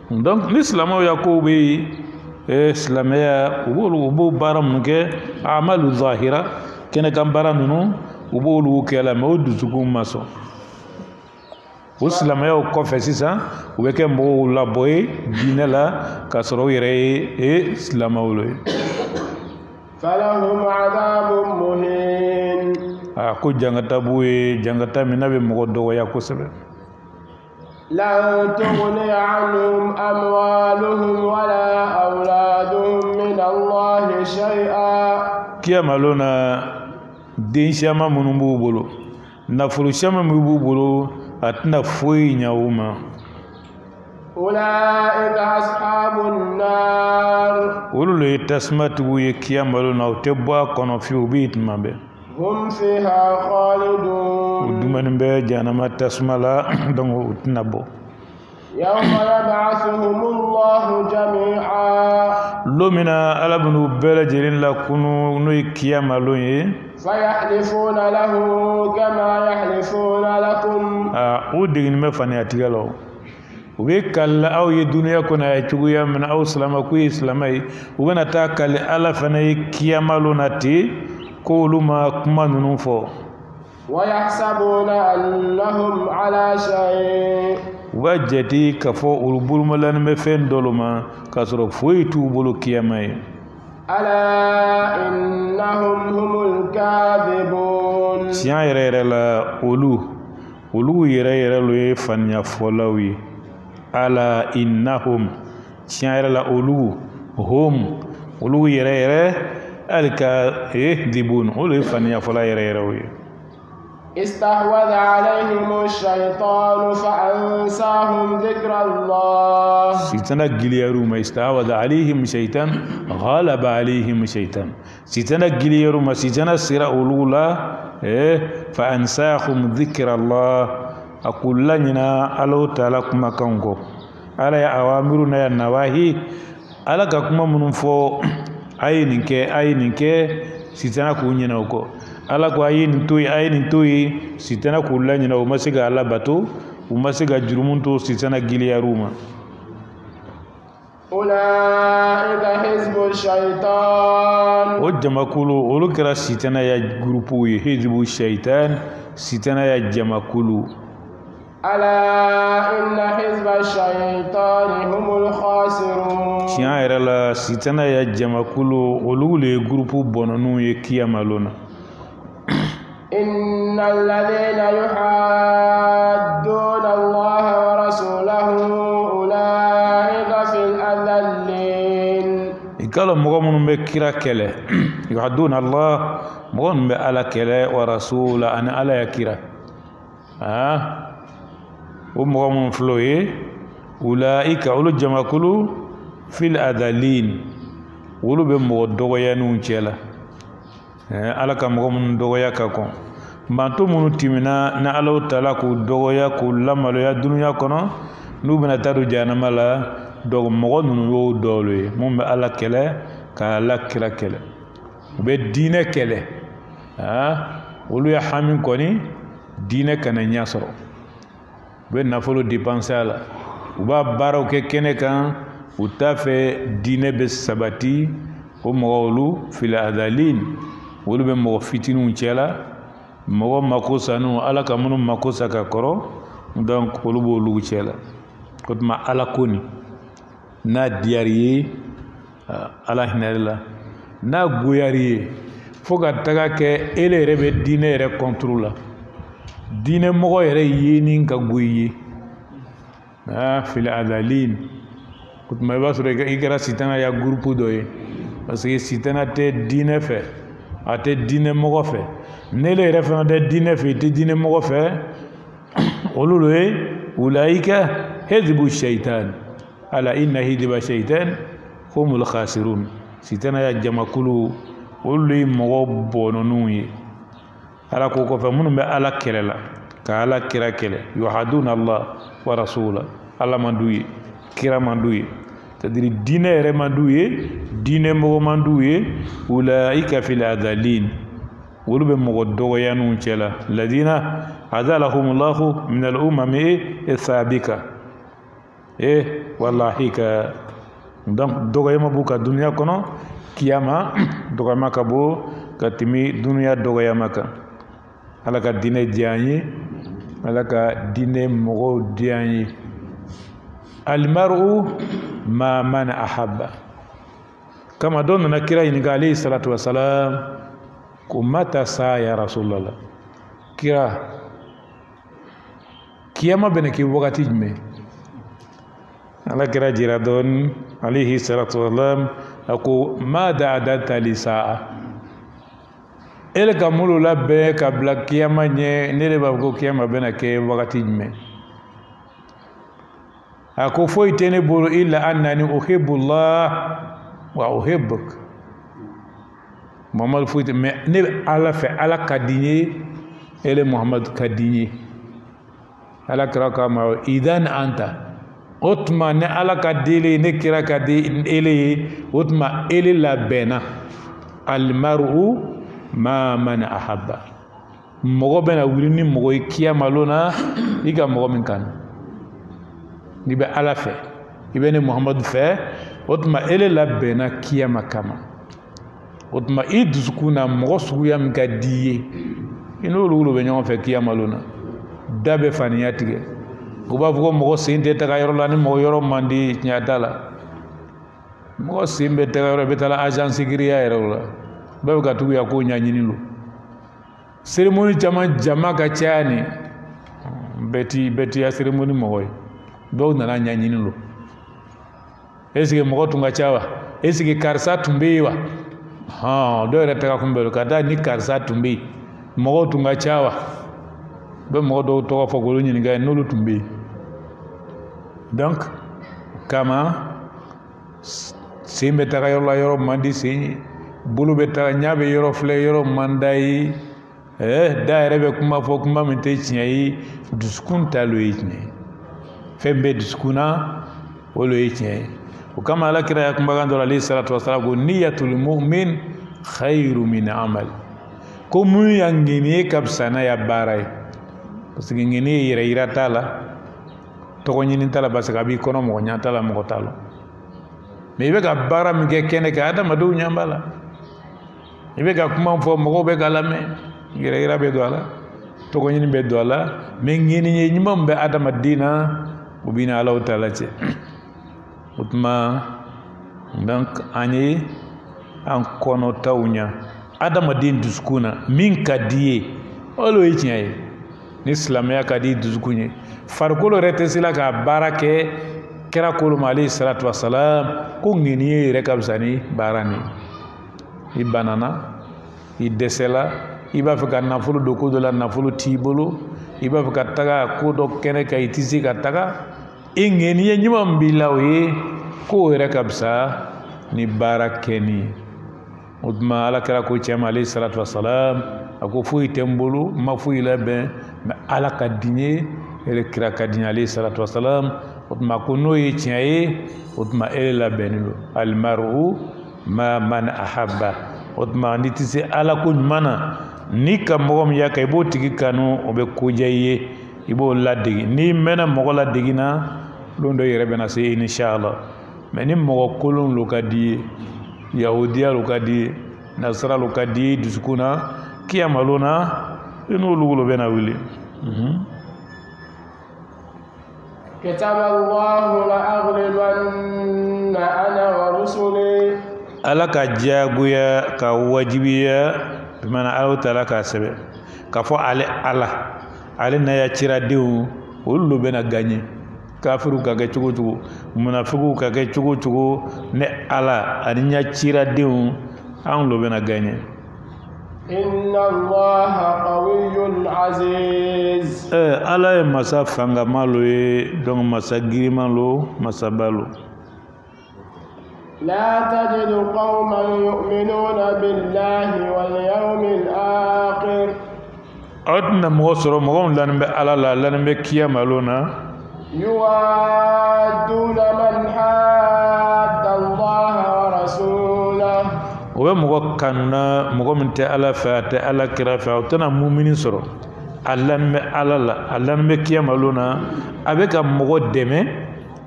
donc l'islam ya ko be islamia ubo baram ke amalu zahira kene kambara nunu ubo lu kala mawdu zukum maso Islam ya ko fesisa weke mbo la boy dinela kasoro yere Islam awlo falahum adabun muhin ko jangata buye jangata minabe mo do ya ko sebe la tughni anhum amwaluhum wala awladuhum min Allah shay'a kiyamalona din shama munumbu bolo nafuru shama mubu bolo atna foi nyauma ulaika ashabun nar ulul tasmatu yakiyamalu na tebba kono fi ubit mabe hum fiha khalidun duman be janama tasmala dango utnabo yawma yab'athuhumullahu jami'a lumina alabnu bela jirin la kunu no yakiyamalu ye fayahlifuna lahu kama yahlifuna lakum udigin me fani atigalo ube kala aw ye dunya kuna ya chuguya min aw salama ku islamai ubana ta kala ala fani kiyamalu nati ko luma kuma nunu fo wayahsabuna annahum ala shay wajati kafo ulbul malan me fen doluma kasro foitu bulu kiyamai ala innahum humul kadhibun siya yere la ulu yere lo fanya folawi ala innahum siya yere la ulu yere alka dibun ulu fanya fola yere wi استحوذ عليهم الشيطان فأنساهم ذكر الله سيتنا جليرو ما استحوذ عليهم الشيطان غلب عليهم الشيطان سيتنا جليرو ما سيتنا سيرا أولولا فأنساهم ذكر الله أقول لنا ألو تلاكم كونكو على أوامرنا يا نواهي على كما منفو أينك سيتنا كونينا وكو ala ko ayin toy sitana kulanya na umasiga ala bato umasiga jurumunto sitana giliyaruma أولئك حزب الشيطان وجماكلو ولكرا سيتنا يا جروبو حزب الشيطان سيتنا يا جماكلو ألا إن حزب الشيطان هم الخاسرون شيان لا سيتنا يا جماكلو ولولي جروبو بونونو يكيامالونا إن الذين يحادون الله ورسوله أولئك في الأذلين قال مغمون بكرا كله يحدون الله مغمون على كله ورسول أنا على يكرا ومغمون فلوي أولئك أولو جماكلو في الأذلين ولو بمغدوغيا نونشلا ala ka mɔgɔ minnu dɔgɔya ka kɔn manto minnu tɛmɛna na Alahu Taala k'u dɔgɔya k'u lamaloya dunuya kɔnɔ n'u bɛna taa don jahanama la donc mɔgɔ ninnu y'o dɔw ye mun bɛ Ala kɛlɛ ka Ala kira kɛlɛ u bɛ diinɛ kɛlɛ olu ye hami kɔni diinɛ kana ɲɛ sɔrɔ u bɛ nafolo dépenser a la u b'a baaraw kɛ kɛnɛ kan u t'a fɛ diinɛ bɛ sabati o mɔgɔ olu fil adalin wolu be mɔgɔ fitininw cɛla mɔgɔ mako sanu Ala ka minnu mako sa ka kɔrɔ donc olu b'olu cɛla o tuma Ala ko ni n'a diyar'i ye Ala hinɛ la n'a goyar'i ye fo ka taga kɛ ele yɛrɛ bɛ diinɛ yɛrɛ contre la diinɛ mɔgɔ yɛrɛ yeeni ka go i ye fil adalin o tuma i b'a sɔrɔ i kɛra sitana ya groupe dɔ ye parce que sitana tɛ diinɛ fɛ a tɛ diinɛ mɔgɔ fɛ n'ele yɛrɛ fana tɛ diinɛ fɛ i tɛ diinɛ mɔgɔ fɛ olu lo ye ulaika hizbu shaitan ala inna hizba shaitan humul khasirun sitana ya jamakulu olu ye mɔgɔ bɔnɔninw ye ala ko kɔfɛ minnu bɛ Ala kɛlɛ la ka Ala kira kɛlɛ yuhaduna Allah wa rasula Ala man d'u ye kira man d'u ye c'est-à-dire diinɛ yɛrɛ man d'u ye diinɛ mɔgɔ man d'u ye ulaika fil adalin olu bɛ mɔgɔ dɔgɔyaniw cɛla ladina azalahumullahu min al-umami sabika wallahi ka donc dɔgɔyama b'u ka duniya kɔnɔ kiyama dɔgɔyama ka bɔ ka tɛmɛ duniya dɔgɔyama kan Ala ka diinɛ diya an ye Ala ka diinɛ mɔgɔw diya an ye almaru ma man ahabba kama don nana kira ɲininka alayhi salatu wasalam ko mata sa ya rasulallah kira kiyama bɛna kɛ wagati jumɛn ala kira jira dɔɔni alayhi salatu wasalam a ko mada adata li sa'a ele ka mulu labɛn ka bila kiyama ɲɛ ne de b'a fɔ ko kiyama bɛna kɛ wagati jumɛn a ko foyi tɛ ne bolo illa annani uhibbullah wa uhibbuk Muhammad foyi tɛ mais ne bɛ Ala fɛ Ala ka di n ye ele Muhammad ka di n ye Ala kira k'a ma idan anta o tuma ne Ala ka di ne kira ka di ele ye o tuma ele labɛnna almaru ma man ahabba mɔgɔ bɛna wuli ni mɔgɔ ye kiyama lona i ka mɔgɔ min kanu n'i bɛ Ala fɛ i bɛ ne Muhammadu fɛ o tuma ele labɛnna kiyama kama o tuma i dusukun na mɔgɔ suguya min ka di i ye i n'olu bɛ ɲɔgɔn fɛ kiyama lona da bɛ faniya tigɛ u b'a fɔ ko mɔgɔ sen tɛ taga yɔrɔ la ni mɔgɔ yɔrɔ man di tiɲɛ t'a la mɔgɔ sen bɛ taga yɔrɔ bɛ taa agence sécurité yɛrɛ la bɛɛ bɛ ka tugu ya ko ɲaɲini lo cérémonie caman jama ka caya ni bɛɛ ti ya cérémonie mɔgɔ ye dɔw nana ɲaɲini lo est ce que mɔgɔ tun ka ca wa est ce que karisa tun bɛ yen wa dɔw yɛrɛ taga kun bɛ ka taa ni karisa tun bɛ yen mɔgɔw tun ka ca wa bɛ mɔgɔ dɔw tɔgɔ fɔ k'olu ɲininka n'olu tun bɛ yen donc kama sen bɛ taga yɔrɔ la yɔrɔ man di sen ye bolo bɛ taga ɲa bɛ yɔrɔ filɛ yɔrɔ man da ye da yɛrɛ bɛ kuma fɔ kuma min tɛ tiɲɛ ye dusukun taalo ye tiɲɛ ye fɛn bɛ dusukun na o lo ye tiɲɛ ye o kama Ala kira ya kumakan dɔ la alayhi salatu wasalam ko niyatul mu'min khayru min amal ko mun ya ŋɛniye ka fisa n'a ya baara ye parce que ŋɛniye yɛrɛ yira t'a la togo ɲini tala parce que a b'i kɔnɔ mɔgɔ ɲa tala mɔgɔ t'a lɔ mais i bɛ ka baara min kɛ kɛnɛ kan adamadenw ɲa b'a la i bɛ ka kuma fɔ mɔgɔw bɛ ka lamɛn yɛrɛ bɛ don a la togo ɲini bɛ don a la mais ŋɛniɲɛ ɲuman bɛ adamaden na o b'i ni Alahu Taala cɛ o tuma donc an ye an kɔnɔtaw ɲa adamaden dusukun na min ka di ye olu ye tiɲɛ ye ni silamɛya ka di dusukun ye farikolo yɛrɛ tɛ se la ka baara kɛ kira kolo ma alayhi salatu wasalam ko ŋɛniɲɛ yɛrɛ ka fisa ni baara ni i banana i dɛsɛla i b'a fɛ ka nafolo don ko dɔ la nafolo t'i bolo i b'a fɛ ka taga ko dɔ kɛnɛ kan i tɛ se ka taga i ŋɛniɲɛ ɲuman b'i la o ye ko yɛrɛ ka fisa ni baara kɛni o tuma ala kɛra ko cɛ ma alayhi salatu wasalam a ko foyi tɛ n bolo n ma foyi labɛn mais ala ka di n ye ele kira ka di n ye alayhi salatu wasalam o tuma ko n'o ye tiɲɛ ye o tuma ele labɛnnen don alimaru ma man ahabba o tuma n'i tɛ se ala ko ɲuman na ni ka mɔgɔ min y'a kan i b'o tigi kanu o bɛ ko diya i ye i b'o ladegi n'i mɛnna mɔgɔ ladegi na don dɔ yɛrɛ bɛna se inshallah mais ni mɔgɔ kolon lo ka di ye yahudiya lo ka di ye nasara lo ka di ye dusukun na kiyama na i n'olu lo bɛna wuli كتب الله لأغلبن أنا ورسلي ala ka jagoya ka wajibiya bimana Alahu Taala ka sɛbɛ ka fɔ ale na ya ciradenw olu lo bɛna gagner kafiru ka kɛ cogo cogo munafiku ka kɛ cogo cogo ne ala ani nya ciradenw an lo bɛna gagner inna allaha qawiyyun aziz ala ye masa fangama lo ye donc masa girima lo masa balo لا تجد قوما يؤمنون بالله واليوم الآخر أدنى مغسر مغم لن بألا لا لن بكيام لنا يوادون من حاد الله ورسوله ومغو كاننا مغو من تألا فأتألا كرا فأتنا مؤمنين سر ألن بألا لا ألن بكيام لنا أبك مغو دمي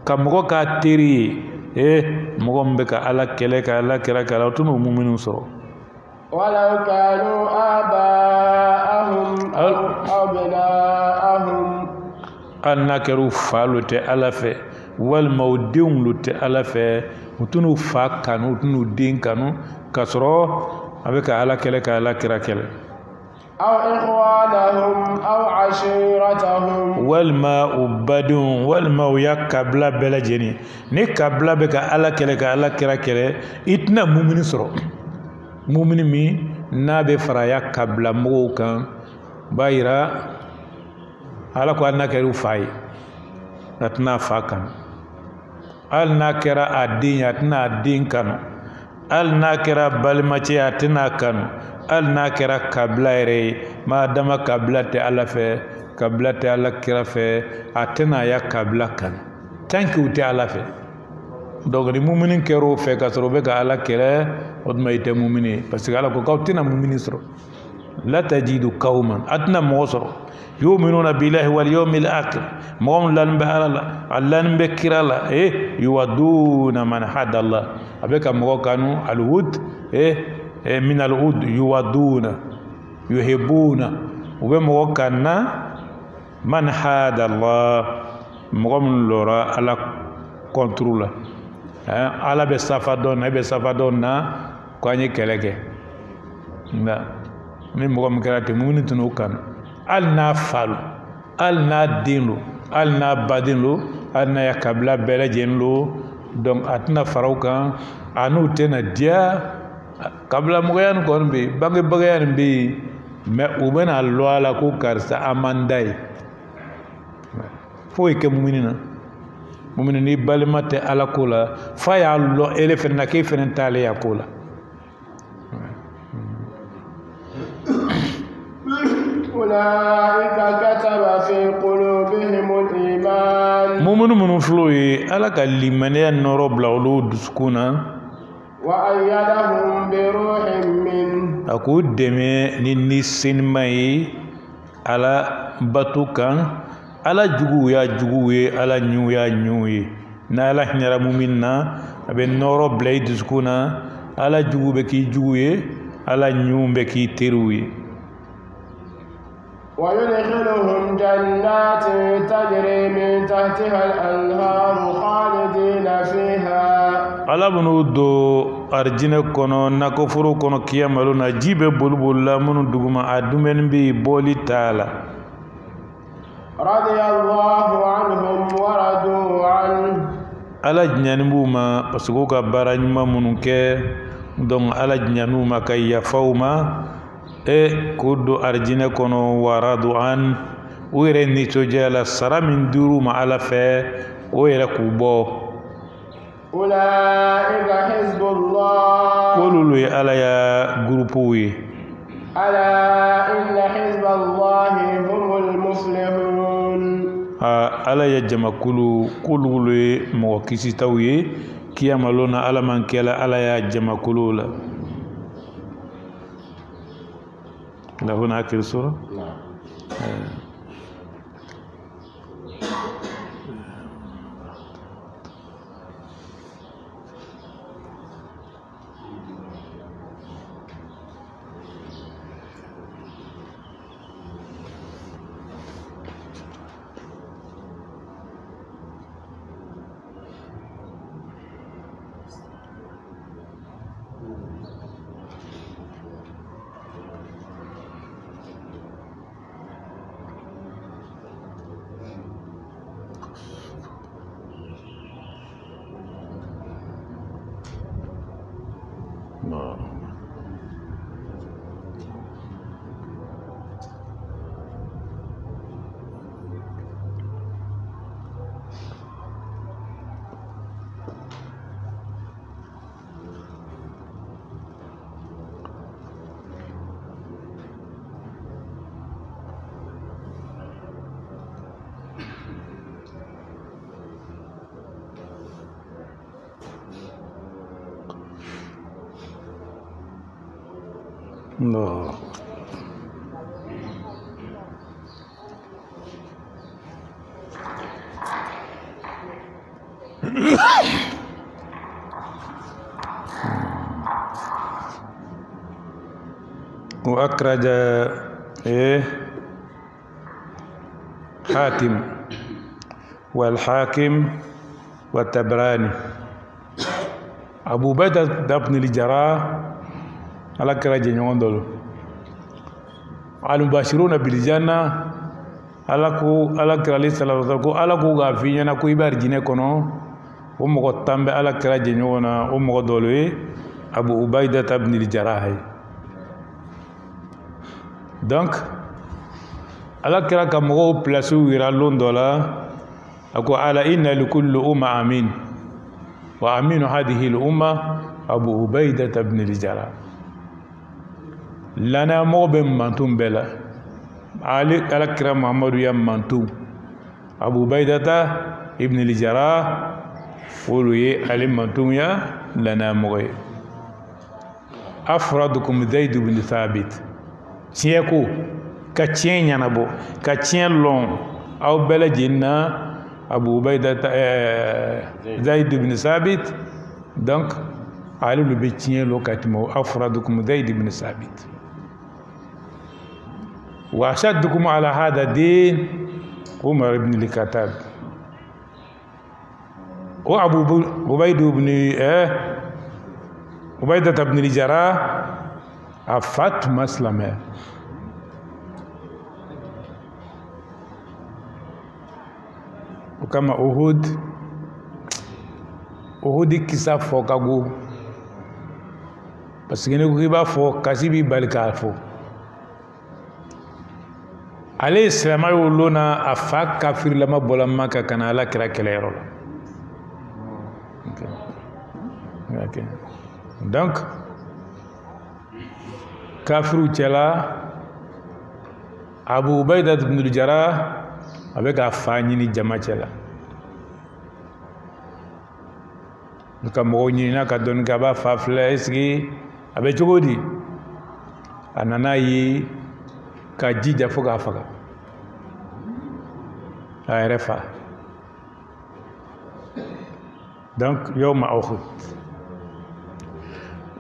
كمغو كاتيري mɔgɔ min bɛ ka ala kɛlɛ ka ala kɛra ka ala o tɛna o muminu sɔrɔ ولو كانوا آباءهم أو أبناءهم hali n'a kɛra u fa lo tɛ ala fɛ walima u denw lo tɛ ala fɛ u tɛna u fa kanu u tɛna u den kanu ka sɔrɔ a bɛ ka ala kɛlɛ ka ala kɛra kɛlɛ أو إخوانهم أو عشيرتهم walima u badenw walima u ya kabila bɛɛ lajɛlen ni kabila bɛ ka ala kɛlɛ ka ala kɛra kɛlɛ i tɛna mumini sɔrɔ mumini min n'a bɛ fara ya kabila mɔgɔw kan b'a yira ala ko hali n'a kɛra u fa ye a tɛna a fa kanu hali n'a kɛra a den ye a tɛna a den kanu hali n'a kɛra balimacɛ ye a tɛna a kanu hali n'a kɛra kabila yɛrɛ ye maa dama kabila tɛ ala fɛ kabila tɛ ala kira fɛ a tɛna a ya kabila kanu tant que u tɛ ala fɛ donc ni mumini kɛra o fɛ ka sɔrɔ u bɛ ka ala kɛlɛ o tuma i tɛ mumini ye parce que ala ko k'aw tɛna mumini sɔrɔ la tajidu qawman a tɛna mɔgɔ sɔrɔ yu'minuna billahi wal yawmil akhir mɔgɔ min lanin bɛ ala la a lanin bɛ kira la yuwadduna man hada Allah a bɛ ka mɔgɔ kanu al-wud min al-ud yuwadduna yuhibbuna u bɛ mɔgɔ kanna man hada Allah mɔgɔ min lɔra ala contre la ala bɛ safa dɔn na e bɛ safa dɔn na ko an ye kɛlɛ kɛ nka ni mɔgɔ min kɛra ten mumini tɛna o kanu hali n'a fa lo hali n'a den lo hali n'a baden lo hali n'a ya kabila bɛɛ lajɛlen lo donc a tɛna fara o kan a n'u tɛna diya kabila mɔgɔya nin kɔni bɛ yen bangebagaya nin bɛ yen mais u bɛna lɔ a la ko karisa an man da ye foyi kɛ mumini na mumini ni balima tɛ ala ko la fa y'a lɔ ele fɛnɛ na k'e fɛnɛ t'ale ya ko la أولئك كتب في قلوبهم الإيمان mumini minnu filɛ o ye ala ka limaniya nɔrɔ bila olu dusukun na وأيدهم بروح منه a k'u dɛmɛ ni senima ye ala bato kan ala jugu ya jugu ye ala nyu ya nyu ye na ala nyara mumin na abe noro blay diskuna ala jugu be ki jugu ye ala nyu be ki teru ye ويدخلهم جنات تجري من تحتها الأنهار خالدين فيها ala bunu do arjine kono nakofuru kono kiyamalu na jibe bulbul la munu duguma adumen bi boli taala رضي الله عنهم ورضوا عنه ala jnyanbuma pasuko ka baranyuma munu ke donc ala jnyanuma kay yafawma e kudu arjine kono waradu an wire ni tojala saramin duru ma ala fe wire kubo أولئك حزب الله kolulu ala ya grupu wi ألا إن حزب الله هم المفلحون ala ya jamakulu kululu mo kisi tawye kiyamalona ala man kala ala ya jamakulu la لا هنا آخر سورة No. وأخرج حاتم والحاكم والتبراني أبو بكر بن الجراح على كراجي نيوندول المباشرون بالجنة على كرالي صلى الله عليه وسلم على كو غافينا كو يبارجينه كونو ومغو تامبي على كراجي نيونا ومغو دولوي أبو عبيدة بن الجراح donc ala kira ka mogo place wira londola ako ala inna likulli umma amin wa aminu hadhihi al-umma abu ubaidah ibn al-jarrah lana mobe mantum bela ali ala kira muhammadu ya mantum abu ubaidah ibn al-jarrah wuluye ali mantum ya lana moye afradukum zaid ibn thabit tieko ka tien nyana bo ka tien long aw bela jinna abu ubayda zaid ibn sabit donc ali le be tien lo katimo afradukum zaid ibn sabit wa ashaddukum ala hada din umar ibn al-khattab wa abu ubayda ibn ubayda ibn al-jarrah afat maslama kama Uhud kisa fo kago parce que ne ko ba fo kasibi balka fo ale islama yolona afa kafir lama bolama ka kana ala kira kelero okay donc kafiru cela Abu Ubaidah ibn al-Jarrah avec afani ni jama cela ka mo ni na ka don ka ba fa fleski abe jogodi anana yi ka jija foga faga a yɛrɛ fa donc yawma uhud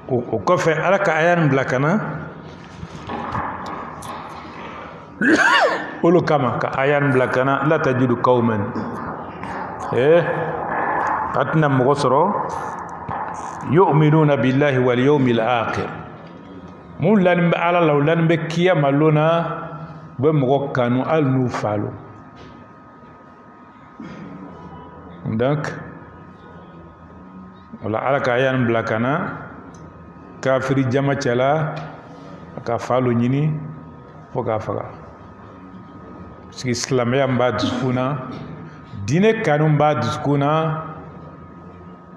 o kɔfɛ ala ka aya nin bila ka na olu kama ka aya nin bila ka na la tajidu qauman a tɛna mɔgɔ sɔrɔ yu'minuna billahi wal yawmil akhir mun lanin bɛ ala la o lanin bɛ kiyama lona u bɛ mɔgɔ kanu hali n'u falo donc wala ala ka aya nin bila ka na kafiri jama cɛla ka falo ɲini fo k'a faga parce que silamɛya min b'a dusukun na diinɛ kanu b'a dusukun na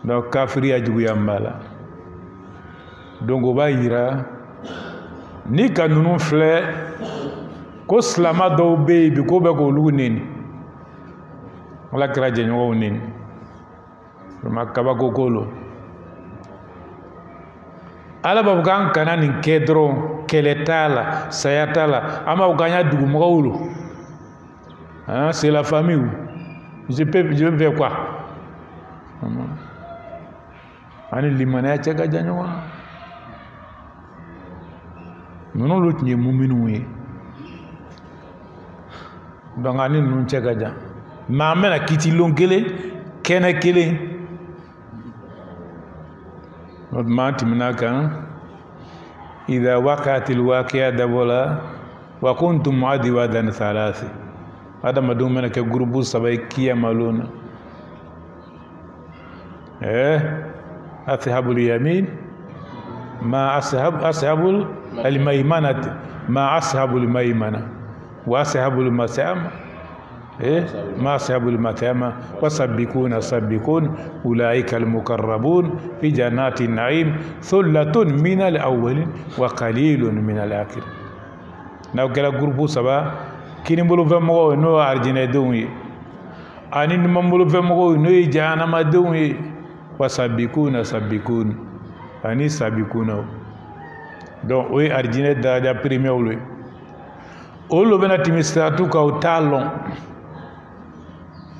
donc kafiriya juguya min b'a la donc o b'a yira ni ka ninnu filɛ ko silama dɔw bɛ yen bi ko bɛ k'olu neni ala kɛra jɛɲɔgɔnw neni ma kabako ko lo ala b'a fɔ k'an kana nin kɛ dɔrɔn kɛlɛ t'a la saya t'a la an b'a fɔ k'an y'a dugumɔgɔw lo c'est la famille je veux faire quoi ani limaniya cɛ ka jan ɲɔgɔn na ninnu olu tun ye muminunw ye donc ani ninnu cɛ ka jan mais an bɛna kitilon kelen kɛnɛ kelen o tuma an tɛmɛna kan idha waqa'atil waqi'a dabɔ la wa kuntum mu'adhiban thalath adamadenw bɛna kɛ groupe saba ye kiyama lon na أصحاب اليمين ما أصحاب الميمنة ما أصحاب الميمنة وأصحاب المشأمة ما أصحاب المشأمة وسبقون سبقون أولئك المقربون في جنات النعيم ثلة من الأولين وقليل من الآخرين ناو كلا غروب سبا كيني بولو فمو نو أرجينا دوي أني نمبولو فمو نو جهنم دوي wasabikuna sabikun ani sabikuna donc o ye arjine daraja premier olu olu bena timi siratu ka o t'a lɔn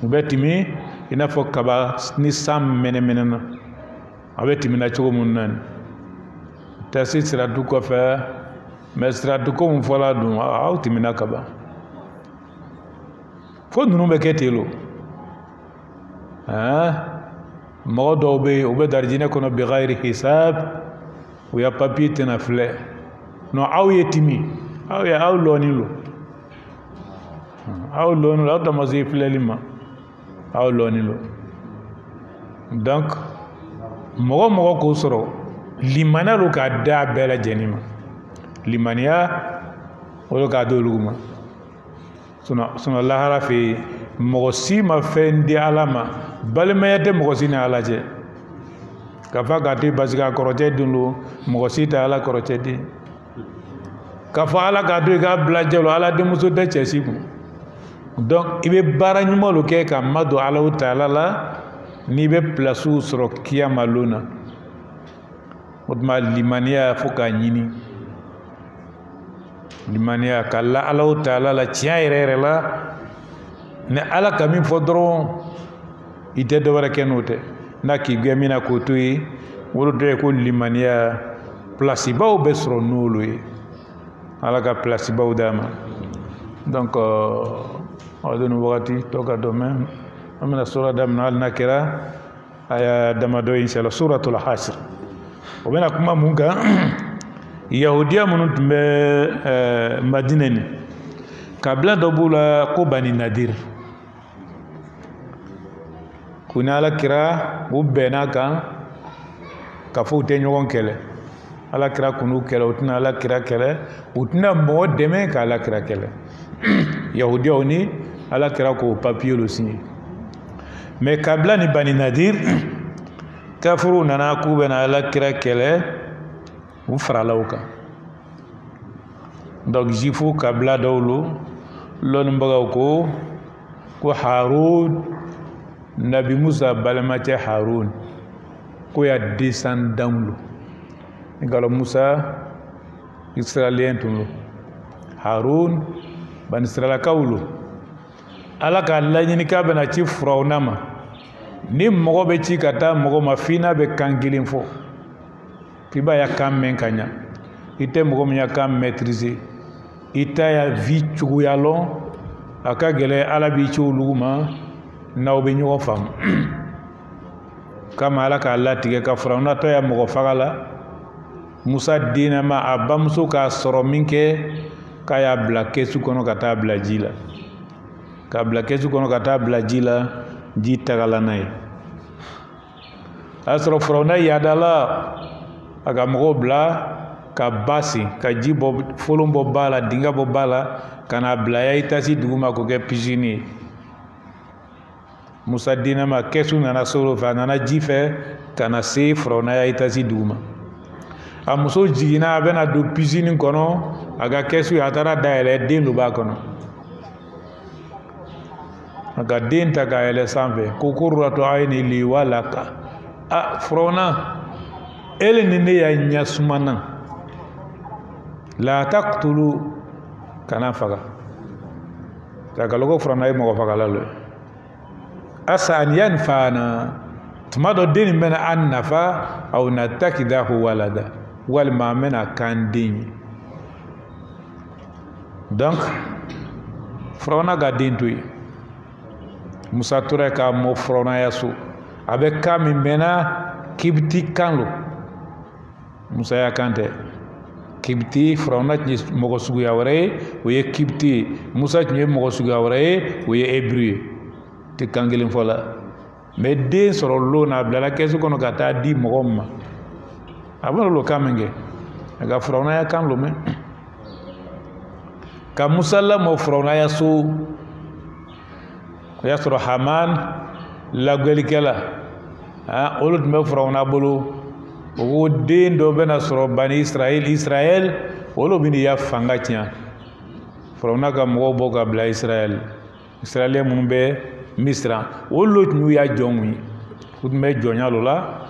u bɛ timi i n'a fɔ kaba ni san mɛnɛmɛnɛna a bɛ timi na cogo mun na tɛ se siratu kɔfɛ mais siratu ko mun fɔla dun aw timina kaba fo ninnu bɛ kɛ ten lo mɔgɔ dɔw bɛ yen u bɛ darijinɛ kɔnɔ bi gayiri hisab u ya papiye tɛna filɛ non aw ye timi aw lɔɔni lo aw lɔɔni lo aw dama se filɛli ma aw lɔɔni lo donc mɔgɔ mɔgɔ k'o sɔrɔ limaniya lo k'a da bɛɛ lajɛlen ma limaniya o lo k'a d'olu ma sinon lahara fɛ yen mɔgɔ si ma fɛn di ala ma balimaya tɛ mɔgɔ si ni ala cɛ k'a fɔ k'a to parce que a kɔrɔcɛ den lo mɔgɔ si tɛ ala kɔrɔcɛ den k'a fɔ ala k'a to i k'a bila jɛ lo ala denmuso tɛ cɛ si kun donc i bɛ baara ɲuman lo kɛ ka madon ala taala la n'i bɛ pilasiw sɔrɔ kiyama lon na o tuma limaniya fo k'a ɲini limaniya ka la ala taala la tiɲɛ yɛrɛ yɛrɛ la ni ala ka min fɔ dɔrɔn i tɛ dɔ wɛrɛ kɛ n'o tɛ n'a k'i gɛn min na k'o to ye wolo dɔ ye ko limaniya pilasibaw bɛ sɔrɔ n'olu ye ala ka pilasibaw d'a ma donc aw de ni wagati tɔ ka dɔn mɛ an bɛna sura daminɛ hali n'a kɛra a y'a damadɔ ye inshallah suratul hasr o bɛna kuma mun kan yahudiya minnu tun bɛ madina ni kabila dɔ b'u la ko bani nadir ko ni ala kira u bɛnna kan ka fɔ u tɛ ɲɔgɔn kɛlɛ ala kira kun'u kɛlɛ u tɛna ala kira kɛlɛ u tɛna mɔgɔ dɛmɛ ka ala kira kɛlɛ yahudiyaw ni ala kira k'o papiye lo signé mais kabila ni bani nadir kafiru nana k'u bɛna ala kira kɛlɛ u farala o kan donc juifu kabila dɔw lo lɔnnibagaw ko harun nabi musa balimacɛ harun ko ya descendant lo ngalɔ musa israélien tun lo harun bani israélakaw lo ala ka laɲini k'a bɛna ci Firawuna ma ni mɔgɔ bɛ ci ka taa mɔgɔ ma f'i n'a bɛ kan kelen fɔ k'i b'a ya kan mɛn ka ɲa i tɛ mɔgɔ min ya kan maîtriser i t'a ya vie cogoya lɔn a ka gɛlɛn ala b'i ci olu ma n'aw bɛ ɲɔgɔn faamu kama ala k'a latigɛ ka Firawuna tɔ ya mɔgɔ faga la Musa denama a bamuso k'a sɔrɔ min kɛ k'a y'a bila kɛsu kɔnɔ ka taa bila ji la k'a bila kɛsu kɔnɔ ka taa bila ji la ji tagala n'a ye a y'a sɔrɔ Firawuna yaadala a ka mɔgɔw bila ka ba sen ka ji bɔ folon bɔ ba la dinga bɔ ba la ka n'a bila ya i tasi duguma k'o kɛ piscine ye Musa denama kɛsu nana soro fɛ a nana ji fɛ ka na se Firawuna ya i tasi duguma a muso jiginna a bɛna don piscine kɔnɔ a ka kɛsu a taara dayɛlɛ den dɔ b'a kɔnɔ a ka den ta k'a yɛlɛ sanfɛ ko qurratu ayni li wa laka a Firawuna ele ni ne ya ɲɛ sumana la taqtulu kana faga ka kalogo Firawuna ye mɔgɔ fagala lo asa an yanfana tuma dɔ den nin bɛna an nafa aw natakidahu walada walima an bɛna kan den ye donc Firawuna ka den to yen Musa tora k'a mɔ Firawunaya so a bɛ kan min mɛnna Kibiti kan lo Musa ya kan tɛ Kibiti Firawuna tun ye mɔgɔ suguya wɛrɛ ye o ye Kibiti ye Musa tun ye mɔgɔ suguya wɛrɛ ye o ye Hébreu ye tɛ kan kelen fɔ la mais den sɔrɔ lon na a bilala kɛsu kɔnɔ ka taa di mɔgɔ ma a bɛna lo kan min kɛ a ka Firawunaya kan lo mɛn ka Musa lamɔ Firawunaya so o y'a sɔrɔ Haman lagɛlikɛla olu tun bɛ Firawuna bolo o ko den dɔ bɛna sɔrɔ bani Israël olu bɛ n'i ya fanga tiɲɛ Firawuna ka mɔgɔw bɔ ka bila Israël minnu bɛ Misira olu tun y'u ya jɔnw ye u tun bɛ jɔnya dɔ la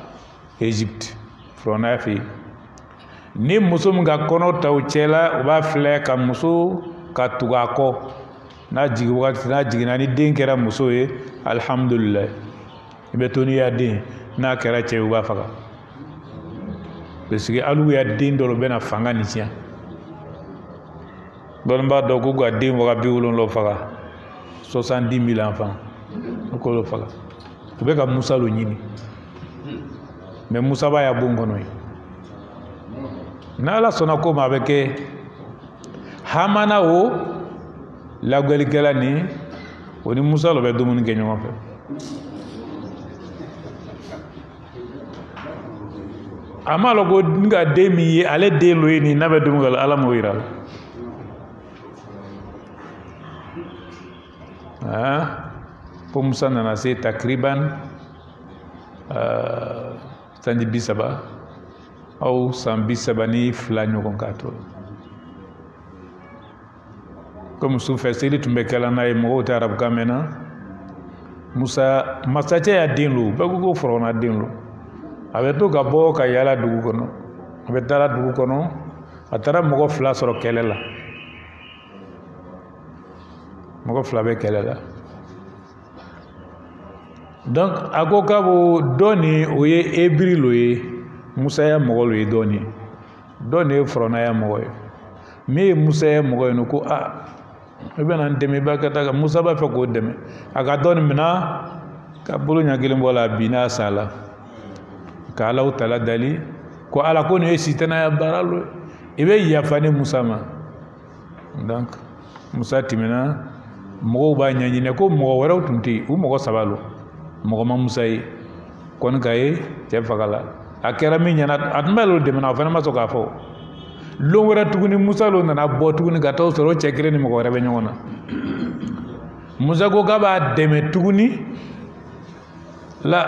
Égypte Firawuna fɛ yen ni muso min ka kɔnɔ ta u cɛla u b'a filɛ ka muso ka tugu a kɔ n'a jigin wagati n'a jiginna ni den kɛra muso ye alhamdulillah i bɛ to n'i ya den n'a kɛra cɛ ye u b'a faga parce que hali ya den dɔ bɛna fanga ni tiɲɛ dɔnnibaa dɔ k'u ka den waga 70 faga 70 000 enfants u k'olu faga u bɛ ka Musa lo ɲini mais Musa b'a ya bon kɔnɔ ye n'Ala sɔnna ko ma a bɛ kɛ Hamana o lagɛlikɛla ni o ni Musa lo bɛ dumuni kɛ ɲɔgɔn fɛ a ma lɔn ko n ka den min ye ale den lo ye nin n'a bɛ dumuni kɛ Ala m'o yira la ko Musa nana se takriban sanji 30 aw san 32 ɲɔgɔn k'a to comme sufɛ seli tun bɛ kɛla n'a ye mɔgɔw tɛ arabukan mɛn na Musa masacɛ y'a den lo bɛɛ ko Firawuna den lo a bɛ to ka bɔ ka yaala dugu kɔnɔ a bɛ taara dugu kɔnɔ a taara mɔgɔ 2 sɔrɔ kɛlɛ la mɔgɔ 2 bɛ kɛlɛ la donc a ko k'a b'o dɔ nin o ye Hébreu lo ye Musa ya mɔgɔ lo ye dɔ nin ye Firawuna ya mɔgɔ ye min ye Musa ya mɔgɔ ye no ko i bɛna n dɛmɛ i b'a kɛ taa Musa b'a fɛ k'o dɛmɛ a ka dɔ nin minɛ ka bolo ɲɛ kelen bɔ la a bin n'a sa la ka Alahu Taala dali ko Ala ko nin ye sitanaya baara lo i bɛ yafa ni Musa ma donc Musa tɛmɛna mɔgɔw b'a ɲɛɲini ko mɔgɔ wɛrɛw tun tɛ yen u mɔgɔ 3 lo mɔgɔ ma Musa ye kɔni ka ye cɛ fagala a kɛra min ɲɛna a tun bɛ lo dɛmɛna o fana ma sɔn k'a fɔ lon wɛrɛ tuguni Musa lo nana bɔ tuguni ka taa sɔrɔ cɛ kelen ni mɔgɔ wɛrɛ bɛ ɲɔgɔn na Musa ko k'a b'a dɛmɛ tuguni la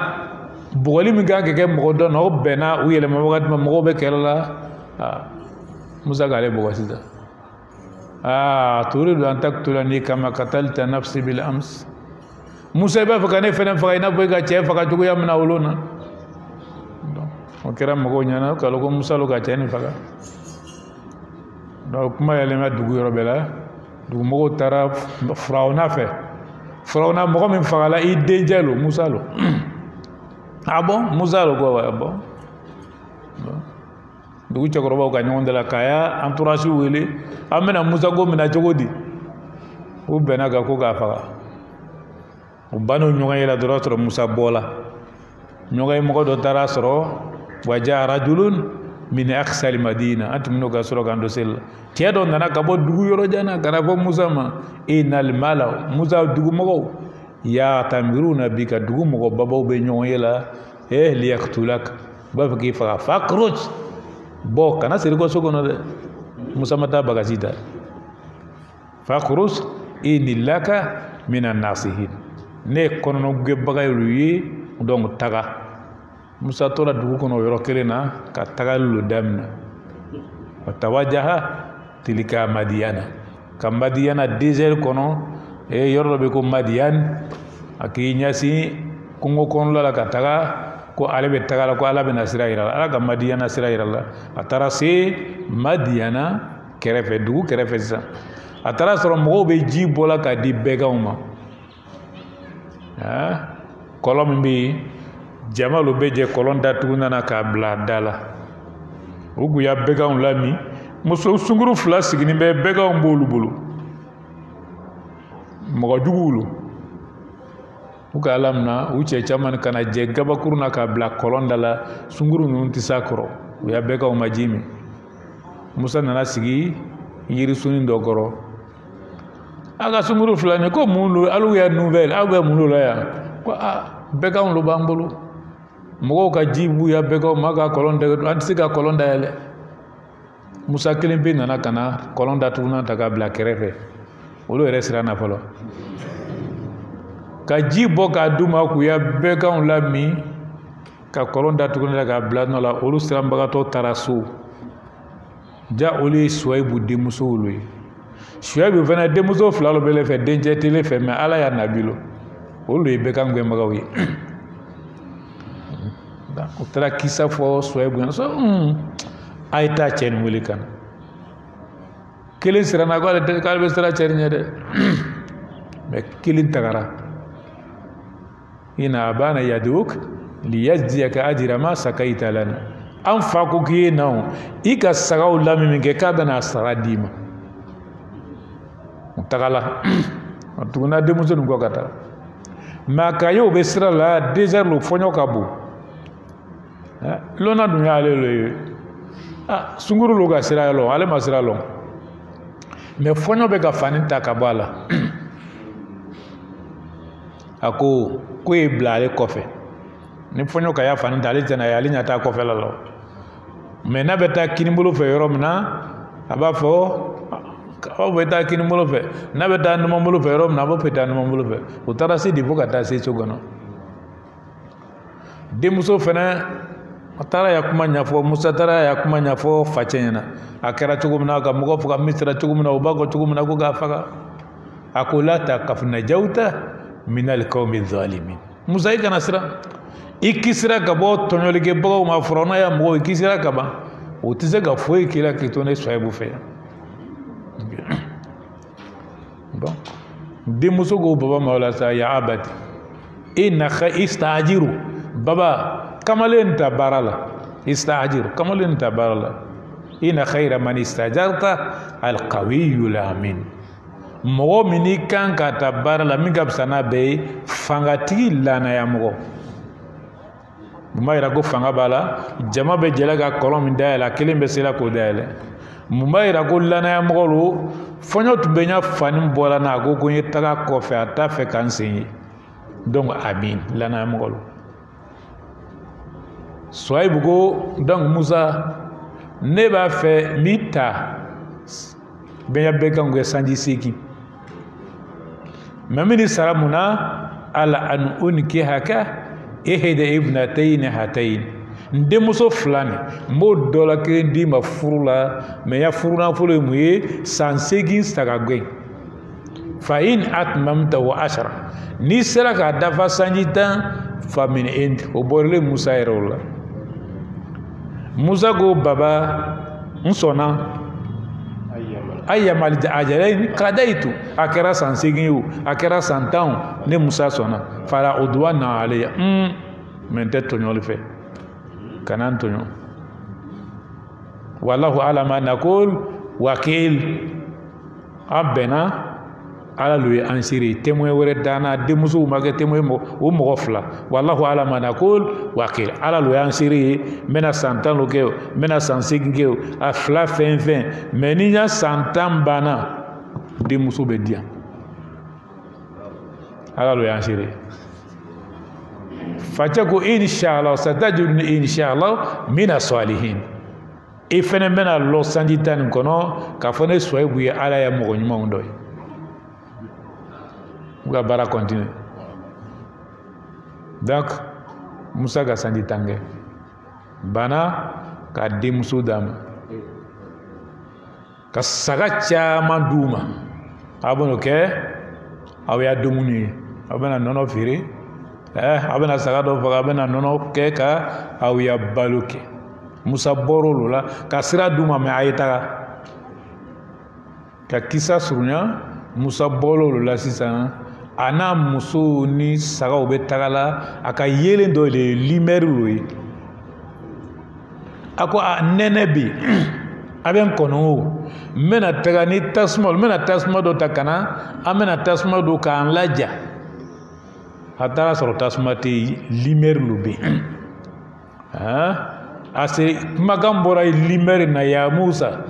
bugɔli min kan ka kɛ mɔgɔ dɔ na o bɛnna u yɛlɛma wagati ma mɔgɔw bɛ kɛlɛ la Musa k'ale bugɔ sisan turidu an taqtulani kama qatalta nafsi bil ams Musa i b'a fɛ ka ne fɛnɛ faga i n'a fɔ i ka cɛ faga cogoya min na o na o kɛra mɔgɔw ɲɛna k'a lɔn ko Musa lo ka cɛ nin faga donc kuma yɛlɛma dugu yɔrɔ bɛɛ la dugumɔgɔw taara Firawuna fɛ Firawuna mɔgɔ min fagala i dencɛ lo Musa lo ah bon Musa lo ko bon dugu cɛkɔrɔbaw ka ɲɔgɔn dala k'a y'a entourage wele an bɛna Musa ko minɛ cogo di u bɛnna kan ko k'a faga u banna ɲɔgɔn ye la dɔrɔn sɔrɔ Musa bɔla ɲɔgɔn ye mɔgɔ dɔ taara sɔrɔ waja rajulun min aqsal madina an tun bɛ ka sɔrɔ kan dɔ seli la cɛ dɔ nana ka bɔ dugu yɔrɔ jan na ka na fɔ Musa ma innal mala Musa dugumɔgɔw ya'tamiruna bika dugumɔgɔ babaw bɛ ɲɔgɔn ye la liyaktulak u b'a fɛ k'i faga fakhruj bɔ kana siri ko so kɔnɔ dɛ Musa ma taa bagasi ta fakhruj inni laka minan nasihin ne kɔnɔnɔ gɛnbaga ye donc taga Musa tora dugu kɔnɔ yɔrɔ kelen na ka tagali lo daminɛ watawajaha tilka Madiyana ka Madiyana désert kɔnɔ yɔrɔ dɔ bɛ ko Madiyan a k'i ɲɛsin kungo kɔnɔla la ka taga ko ale bɛ taga la ko Ala bɛna sira yira la Ala ka Madiyana sira yira la a taara se Madiyana kɛrɛfɛ dugu kɛrɛfɛ sisan a taara sɔrɔ mɔgɔw bɛ ji bɔla ka di bɛganw ma kɔlɔn min bɛ yen jamalu bɛ jɛ kɔlɔn datugu nana k'a bila da la u tun y'a bɛganw lami muso sunkuru fila sigilen bɛ bɛganw b'olu bolo mɔgɔ juguw lo u ka Ala minɛ u cɛ caman ka na jɛ gabakuru na k'a bila kɔlɔn da la sunkuru ninnu tɛ s'a kɔrɔ u y'a bɛganw ma ji min Musa nana sigi yirisunni dɔ kɔrɔ a ka sunkuru fila ni ko mun lo alu y'a nouvelle aw bɛ mun lo la yan ko bɛganw lo b'an bolo mɔgɔw ka ji b'u ya bɛganw ma ka kɔlɔn dayɛlɛ an tɛ se ka kɔlɔn dayɛlɛ Musa kelen pe nana ka na kɔlɔn datugunan ta k'a bila kɛrɛfɛ olu yɛrɛ siranna fɔlɔ ka ji bɔ k'a d'u ma k'u ya bɛganw lami ka kɔlɔn datugunan ta k'a bila nɔ la olu siranbagatɔ taara so ja olu ye Suwaibu denmusow lo ye Suwaibu fana denmuso fila lo bɛ le fɛ dencɛ tɛ le fɛ mais Ala y'a nabi lo olu ye bɛgan gɛnbagaw ye u taara kisa fɔ Suwaibu ɲɛna sɔ a ye taa cɛ nin wele ka na kelen siranna k'ale bɛ siran cɛ nin ɲɛ dɛ mais kelen tagara ina abana yaduk liyajziyaka ajra ma sakaita lana an fa ko k'i ye na i ka sagaw lamɛn min kɛ k'a bɛna sara d'i ma u tagala a tuguna denmuso nin kɔ ka taa mais a ka ye u bɛ sira la désert lo fɔɲɔ ka bon lɔnna dun y'ale lo ye sunkuru lo ka sira lɔn ale ma sira lɔn mais fɔɲɔ bɛ ka fani ta ka bɔ a la a ko ye bila ale kɔfɛ ni fɔɲɔ ka y'a fani ta ale tɛna ye ale ɲɛ taa kɔfɛ la mais n'a bɛ taa kinibolo fɛ yɔrɔ min na a b'a fɔ aw bɛ taa kinibolo fɛ n'a bɛ taa numanbolo fɛ yɔrɔ min na a b'a fɛ taa numanbolo fɛ u taara se de fo ka taa se so kɔnɔ denmuso fana a taara ya kuma ɲɛfɔ Musa taara ya kuma ɲɛfɔ facɛ ɲɛna a kɛra cogo min na ka mɔgɔ faga Misira cogo min na u b'a fɔ cogo min na ko k'a faga a ko la takafnajawta minal qawmi zalimin Musa i kana siran i kisira ka bɔ tɔɲɔlikɛbagaw ma Firawuna ya mɔgɔw i kisira ka ban o tɛ se ka foyi k'i la k'i to ne Suwaibu fɛ bon denmuso ko baba ma o la sa ya abati istaajiru baba kamalen ta baara la istaajiru kamalen ta baara la inna khayra man istajarta alqawiyul amin mɔgɔ min n'i kan ka ta baara la min ka fisa n'a bɛɛ ye fangatigi lanaya mɔgɔ mun b'a yira ko fanga b'a la jama bɛ jɛla ka kɔlɔn min dayɛlɛ a kelen bɛ se la k'o dayɛlɛ mun b'a yira ko lanaya mɔgɔ lo fɔɲɔ tun bɛ n ya fani bɔra n'a ko n ye taga kɔfɛ a t'a fɛ k'an sen ye donc amin lanaya mɔgɔ lo Suwaibu ko donc Musa ne b'a fɛ n b'i ta bɛɛ bɛ kan kɛ sanji 8 mais min ni sara mun na ala an unkihaka ihda ibnatayni hatayn n denmuso fila nin n b'o dɔ la kelen d'i ma furu la mais ya furu nafolo ye mun ye san 8 sagagɛn fa in atmamta wa ashara n'i sera k'a dafa sanji 10 fa min indi o bɔrɔlen Musa yɛrɛ o la Musa ko baba n sɔnna ayyama al-ajalayn qadaytu akara san segin akara san tan ne Musa sona fala udwana alayya men tetto nyol fe kanan to nyo wallahu ala ma naqul wakil abena ala lui ansiri témoin wéré dana de musu mage témoin mo o mo fla wallahu ala ma naqul wakil ala lui ansiri mena santan lo ke mena sansigi ke a fla fin meni nya santan bana de musu be dia ala lui ansiri fajago inshallah satajun inshallah mina salihin e fene mena lo sanditan kono ka fone soyebu ya ala ya mo nyuma ndoy uga bara continue donc Musa ga sanditange bana ka de musu dam ka saga chama duma abono ke awya dumuni abana nono firi abena saga do faga abena nono ke ka awya baluke Musa borolo la ka sira duma me ayita ka kisa surunya Musa borolo la sisan ana muso ni saga obe tagala aka yelen do le limeru loyi ako nenebi aben kono mena taga ni tasma do takana amena tasma do ka anlaja hatara soro tasma te limeru lobe ase magambora limeru na ya Musa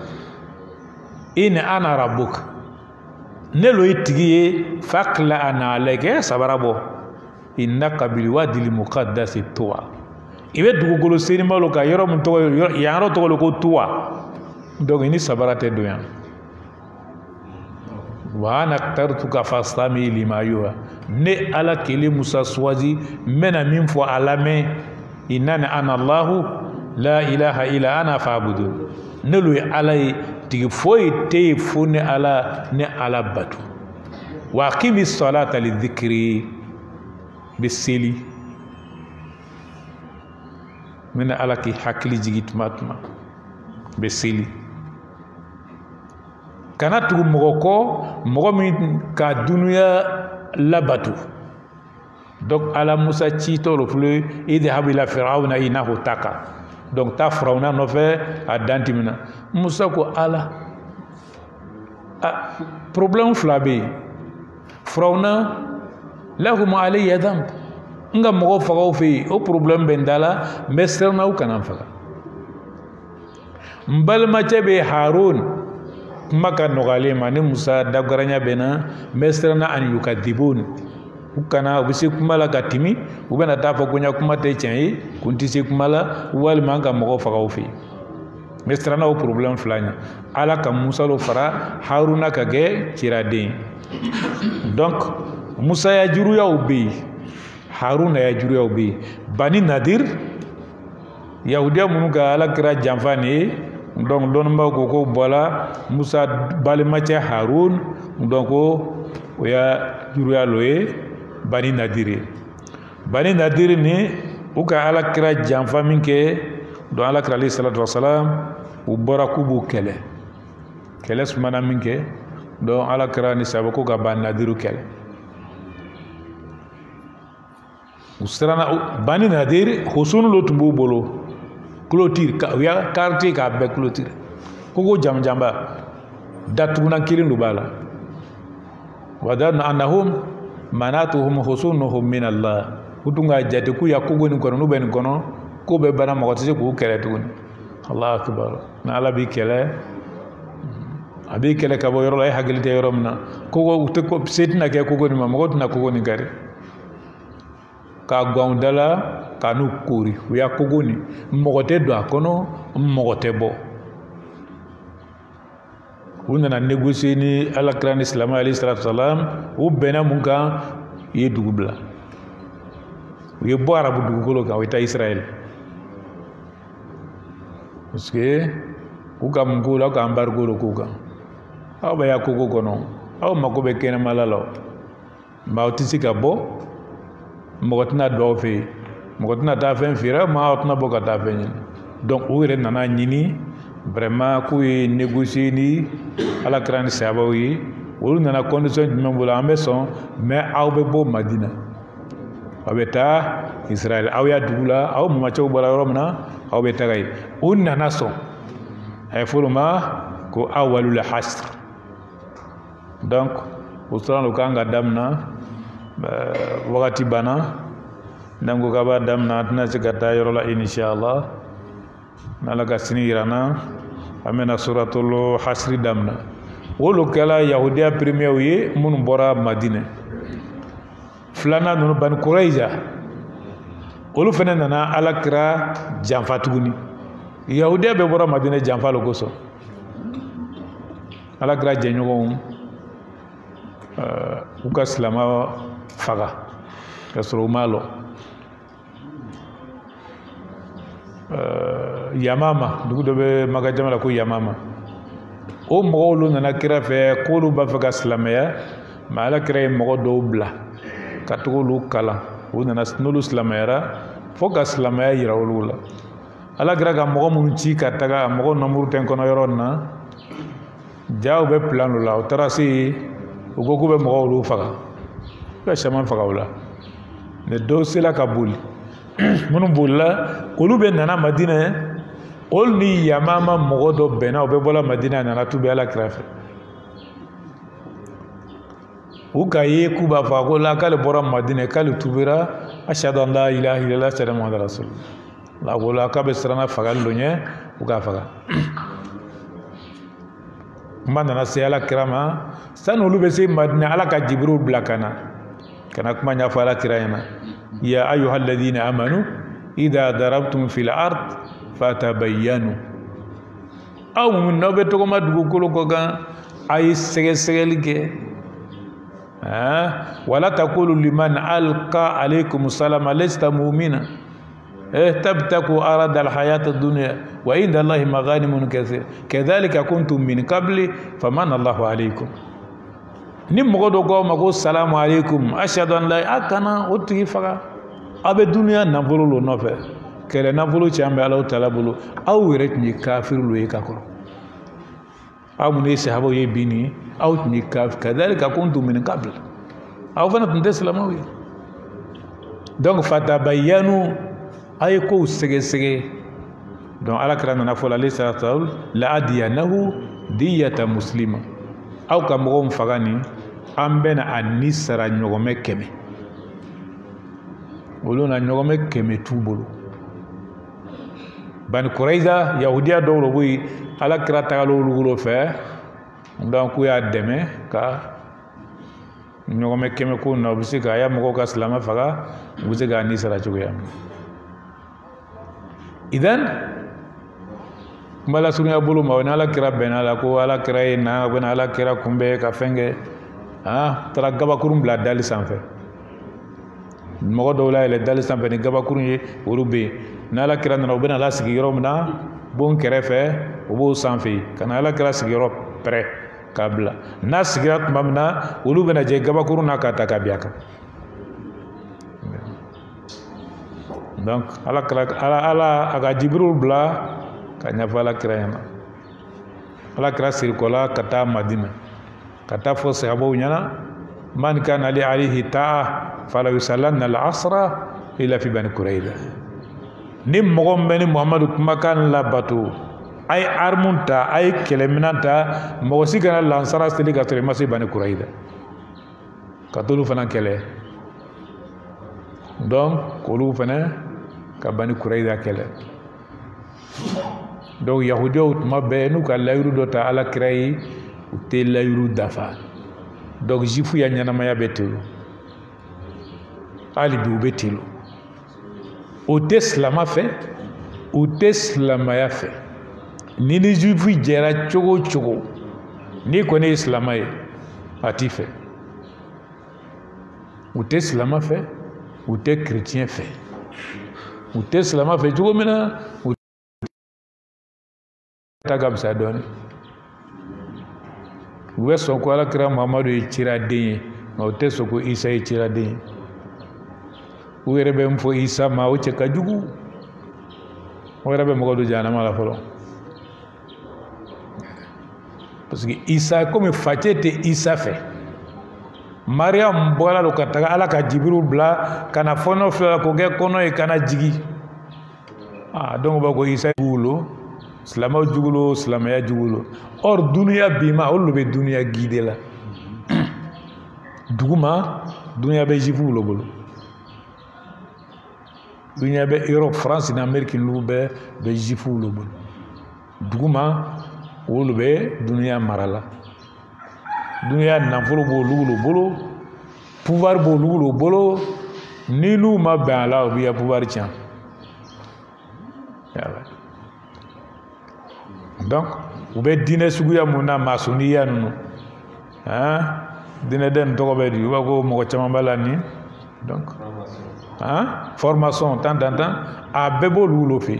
ina ana rabbuka nelo itigiye fakla ana lege sabarabo innaka bil wadi al muqaddas tuwa ibe dugugolo seni malo ka yoro mun to yaro to ko tuwa donc ini sabarate doyan wa ana tartuka fastami lima yuwa ne ala kele Musa swazi mena min fo alame inna ana Allah la ilaha illa ana fa'budu nelo alai tigi foyi te fune ala ne ala batu wa aqimi salata lidhikri bisili mina ala ki hakili jigit matma bisili kana tugu mogoko mogo min ka dunuya labatu donc ala Musa chito lo fle idhab ila fir'auna inahu taka donc ta Firauna no fe a dantimina Musa ko ala problème flabe Firauna lahum alayya dhanb nga mo faga fi o problème bendala mesterna u kana faga mbal ma tebe Harun maka nogale mani Musa dagaranya bena mesterna an yukadibun ukana ubisi kumala gatimi ubena tafa kunya kumate chenyi kuntisi kumala wal manga mo faga fi mestrana o problem flanya ala ka Musa lo fara Haruna ka ge cirade donc Musa ya juru ya ubi Haruna ya juru ya ubi Bani Nadir yahudiya munuga ala kira jamfani donc don ma ko bola Musa balimache Harun donc o ya juru ya loye Bani Nadir ni uka ala kira jamfa minke do ala kira alayhi salatu wassalam u bora kubu kele sumana minke do ala kira ni sabako ga Bani Nadir kele usrana Bani Nadir husunu lo tumbu bolo clôture ka ya quartier ka be clôture ko jamba datuna kirin lu bala wadanna annahum manatuhum husunuhum min Allah utunga jate ku yakugo ni kono ben kono ko be bana mo tse ku kele tun Allah akbar na ala bi kele abi kele ka bo yoro lay hagilite yoromna ko te ko setina ke ko ni mo na ko ni gari ka gondala kanu kuri yakugo ni mo te do akono mo te bo unana négocier ni ala kran islam alayhi salatu wasalam u bena munga ye dugubla ye bo arabu dugukolo ka wita Israël parce que ku ka mungola ka embargo lo kuga aw ba yakugo kono aw makobe kena malalo ba otisi ka bo mogotina do fe mogotina ta fen fira ma otna bo ka ta fen donc u re nana nyini vraiment ku ye négocier ni alakira ni sahabaw ye olu nana condition jumɛn bolo an bɛ sɔn mais aw bɛ bɔ Madina aw bɛ taa Israël aw y'a dugu la aw mamacɛw bɔra yɔrɔ min na aw bɛ taga yen u nana sɔn a ye fɔ o ma ko awwalul hasr donc o sɔrɔ o kan ka daminɛ wagati banna n'an ko k'a b'a daminɛ an tɛna se ka taa yɔrɔ la inshallah n'Ala ka sini yira n na an bɛna suratul hasri daminɛ olu kɛla yahudiya première ye minnu bɔra Madina filanan ninnu Bani Kurayza olu fana nana alakira janfa tuguni yahudiya bɛɛ bɔra Madina janfa le kosɔn alakira jɛɲɔgɔnw u ka silama faga ka sɔrɔ u m'a lɔ Yamama dugu dɔ bɛ Maka jama la ko Yamama o mɔgɔw olu nana kira fɛ k'olu b'a fɛ ka silamɛya mais alakira ye mɔgɔ dɔw bila ka togo olu kalan u nana n'olu silamɛyara fo ka silamɛya yira olu la alakira ka mɔgɔ minnu ci ka taga mɔgɔ nombre tɛ n kɔnɔ yɔrɔ in na ja u bɛ plan dɔ la u taara se yen u ko k'u bɛ mɔgɔw olu faga u bɛ caman faga o la mais dɔw sela ka boli minnu bolila olu bɛ nana Madina olu ni Yamama mɔgɔ dɔ bɛnna u bɛ bɔla Madina a nana tubi alakira fɛ u k'a ye k'u b'a fɔ ko la k'ale bɔra Madina k'ale tubira ashhadu an la ilaha illallah ashhadu anna muhammadan rasulullah ko la k'a bɛ siranna fagali dɔ ɲɛ u k'a faga kuma nana se alakira ma sani olu bɛ se Madina Ala ka Jibril bila ka na kuma ɲɛfɔ alakira ɲɛna ya ayyuhal ladhina amanu idha darabtum fil ard fatabayyanu aw mun n'aw bɛ tɔgɔma dugukolo kɔ kan a ye sɛgɛsɛgɛli kɛ wala taqulu liman alqa alaykum salama lasta mu'mina tabtaku arada alhayat ad-dunya wa inda Allahi maghanimun kathira kadhalika kuntum min qabli famanna Allahu alaykum ni mɔgɔ dɔ k'aw ma ko salamu alaykum ashhadu an la akana o tigi faga aw bɛ duniya nafolo lo nɔfɛ kɛlɛ nafolo caman bɛ Alahu Taala bolo aw yɛrɛ tun ye kafiru lo ye ka kɔrɔ aw minnu ye sahabaw ye bi nin aw tun ye kafir kadhalika kuntum min qabl aw fana tun tɛ silamɛw ye donc fatabayyanu a ye kow sɛgɛsɛgɛ donc alakira nana fɔ la alayhi salatu wa salam la adiyanahu diyata muslima aw ka mɔgɔw faga nin an bɛna a ni sara ɲɔgɔmɛ 100 olu na ɲɔgɔmɛ 100 t'u bolo Bani Kurayza yahudiya dɔw de bɛ yen alakira tagala olu fɛ donc k'u y'a dɛmɛ ka ɲɔgɔmɛ 100 ko na u bɛ se k'a ya mɔgɔw ka silamɛ faga u bɛ se k'a ni sara cogoya min idan kuma lasurunya bolo ma o ni alakira bɛnna la ko alakira ye na u bɛna alakira kunbɛn ka fɛn kɛ taara gabakurun bila dali sanfɛ mɔgɔ dɔw la yɛlɛ dali sanfɛ ni gabakurun ye olu bɛ yen ni alakira nana u bɛna lasigi yɔrɔ min na bon kɛrɛfɛ u b'o sanfɛ ka na alakira sigiyɔrɔ pɛrɛ k'a bila n'a sigira tuma min na olu bɛna jɛ gabakurun na k'a ta k'a bin a kan donc ala a ka Jibril bila ka ɲɛfɔ alakira ɲɛna alakira sirikɔla ka taa Madina ka taa fɔ sahabaw ɲɛna man kana li alayhi ta'a fala yusallanna al-asra illa fi Bani Kurayza ni mɔgɔ min bɛ ni Muhamadu kumakan labato a ye armu ta a ye kɛlɛminɛn ta mɔgɔ si kana lansara seli ka sɔrɔ i ma se Bani Kurayza ka t'olu fana kɛlɛ donc k'olu fana ka Bani Kurayza kɛlɛ donc yahudiyaw tuma bɛɛ n'u ka layiru dɔ ta alakira ye u tɛ layiru dafa donc jufu ya ɲɛnamaya bɛ ten hali bi u bɛ ten o tɛ silama fɛ u tɛ silamaya fɛ ni jufu jɛra cogo o cogo n'i kɔni ye silama ye a t'i fɛ u tɛ silama fɛ u tɛ chrétien fɛ u tɛ silama fɛ cogo min na u ta ka fisa dɔɔnin u bɛ sɔn ko alakira Muhamadu ye ciraden ye nka u tɛ sɔn ko Isa ye ciraden ye u yɛrɛ bɛ min fɔ Isa ma o cɛ ka jugu o yɛrɛ bɛ mɔgɔ don jahanama la fɔlɔ parce que Isa comme face te Isa fait Mariam bola lo kataga ala ka Jibril bla kana fono fla ko ge kono e kana jigi donc ba ko Isa jugulo silama jugulo silamaya jugulo or dunia bima olu be dunia guide la duguma dunia be jifulo bolo dunia be Europe France et Amérique lube be jifulo bolo duguma olu be dunia marala dunia nafolo bo lugulo bolo pouvoir bo lugulo bolo ni nu ma ba la bi ya pouvoir tian donc ou be dine suguya muna masuniya nu dine den to be di wa ko mo chama balani donc formation tant a bebo lulo fe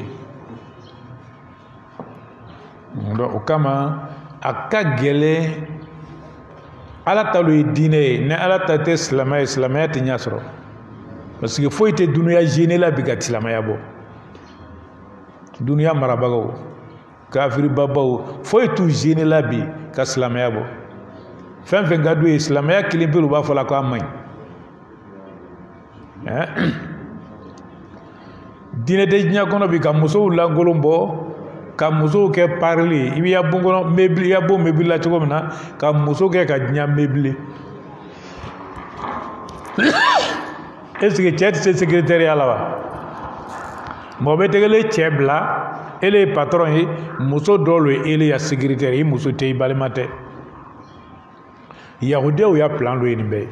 donc kama aka gele ala talu dine ne ala tate islamaya te nyasro parce que faut ite dunya gene la biga islamaya bo dunya marabago kafiri babaw faut tout gene la bi ka islamaya bo fen fen gadu islamaya kilimpelu ba fola ko amay dine de nya kono bi ka muso la golombo ka muso ke parler ibi ya bongo mebli ya bo mebli la choko na ka muso ke ka nya mebli est-ce que chat c'est secrétaire là ba mo be tegele chebla ele patron yi muso dolo ele ya secrétaire yi muso tey balimate yahude o ya plan lo ni be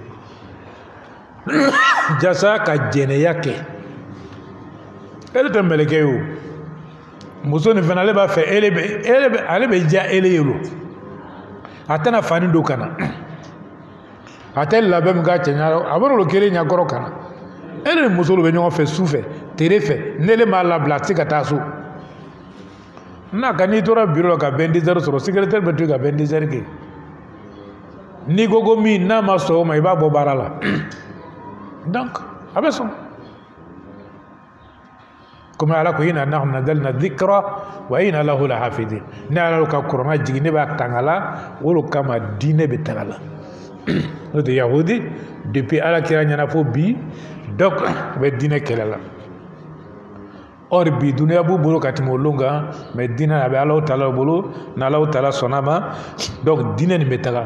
jasa ka jene yake ele te meleke yo muso ni fana le ba fe ele be ja ele yelo atana fani do kana atel la bem ga chenyaro aboro lo kele nya goro kana ele muso lo be nyo fe soufe tere fe nele ma la blati ka taso na kani tora bureau ka 20 sur secrétaire betu ka 20 ke ni gogo mi na maso ma iba bo barala donc abeso كما على كوينا نحن نزلنا الذكرى وإنا له لحافظين نعلم كقرآن جيني بتعالى ولو كما دين بتعالى هذا يهودي depuis على كيرانيا نفوبي donc بدين كلالا or bi dunia bu bolo katimo longa mais dina be Allah taala bolo na Allah taala sonama donc dina ni betala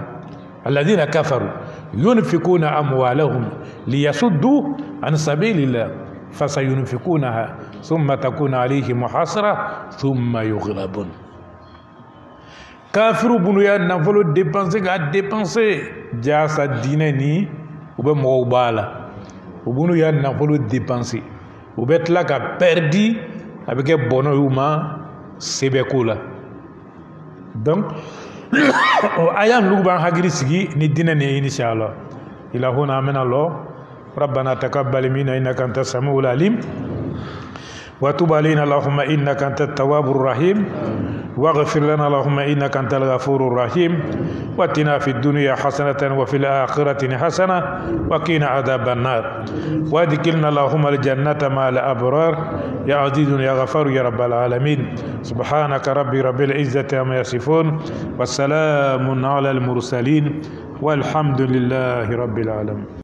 alladhina kafaru yunfikuna amwalahum liyasuddu an sabilillah fasayunfikunaha ثم تكون عليهم حسرة ثم يغلبون كافر بنيا نفلو dépenser ga dépenser jasa dineni ube mo bala ubunu ya nafolo dépenser ube tla ka perdi avec bono yuma sebekula donc ayam luban hagiri sigi ni dineni inshallah ilahuna amena Allah ربنا تقبل منا انك انت السميع العليم وتب علينا اللهم إنك أنت التواب الرحيم واغفر لنا اللهم إنك أنت الغفور الرحيم واتنا في الدنيا حسنة وفي الآخرة حسنة وقنا عذاب النار وادخلنا اللهم الجنة مع الأبرار يا عزيز يا غفار يا رب العالمين سبحانك ربي رب العزة عما يصفون والسلام على المرسلين والحمد لله رب العالمين.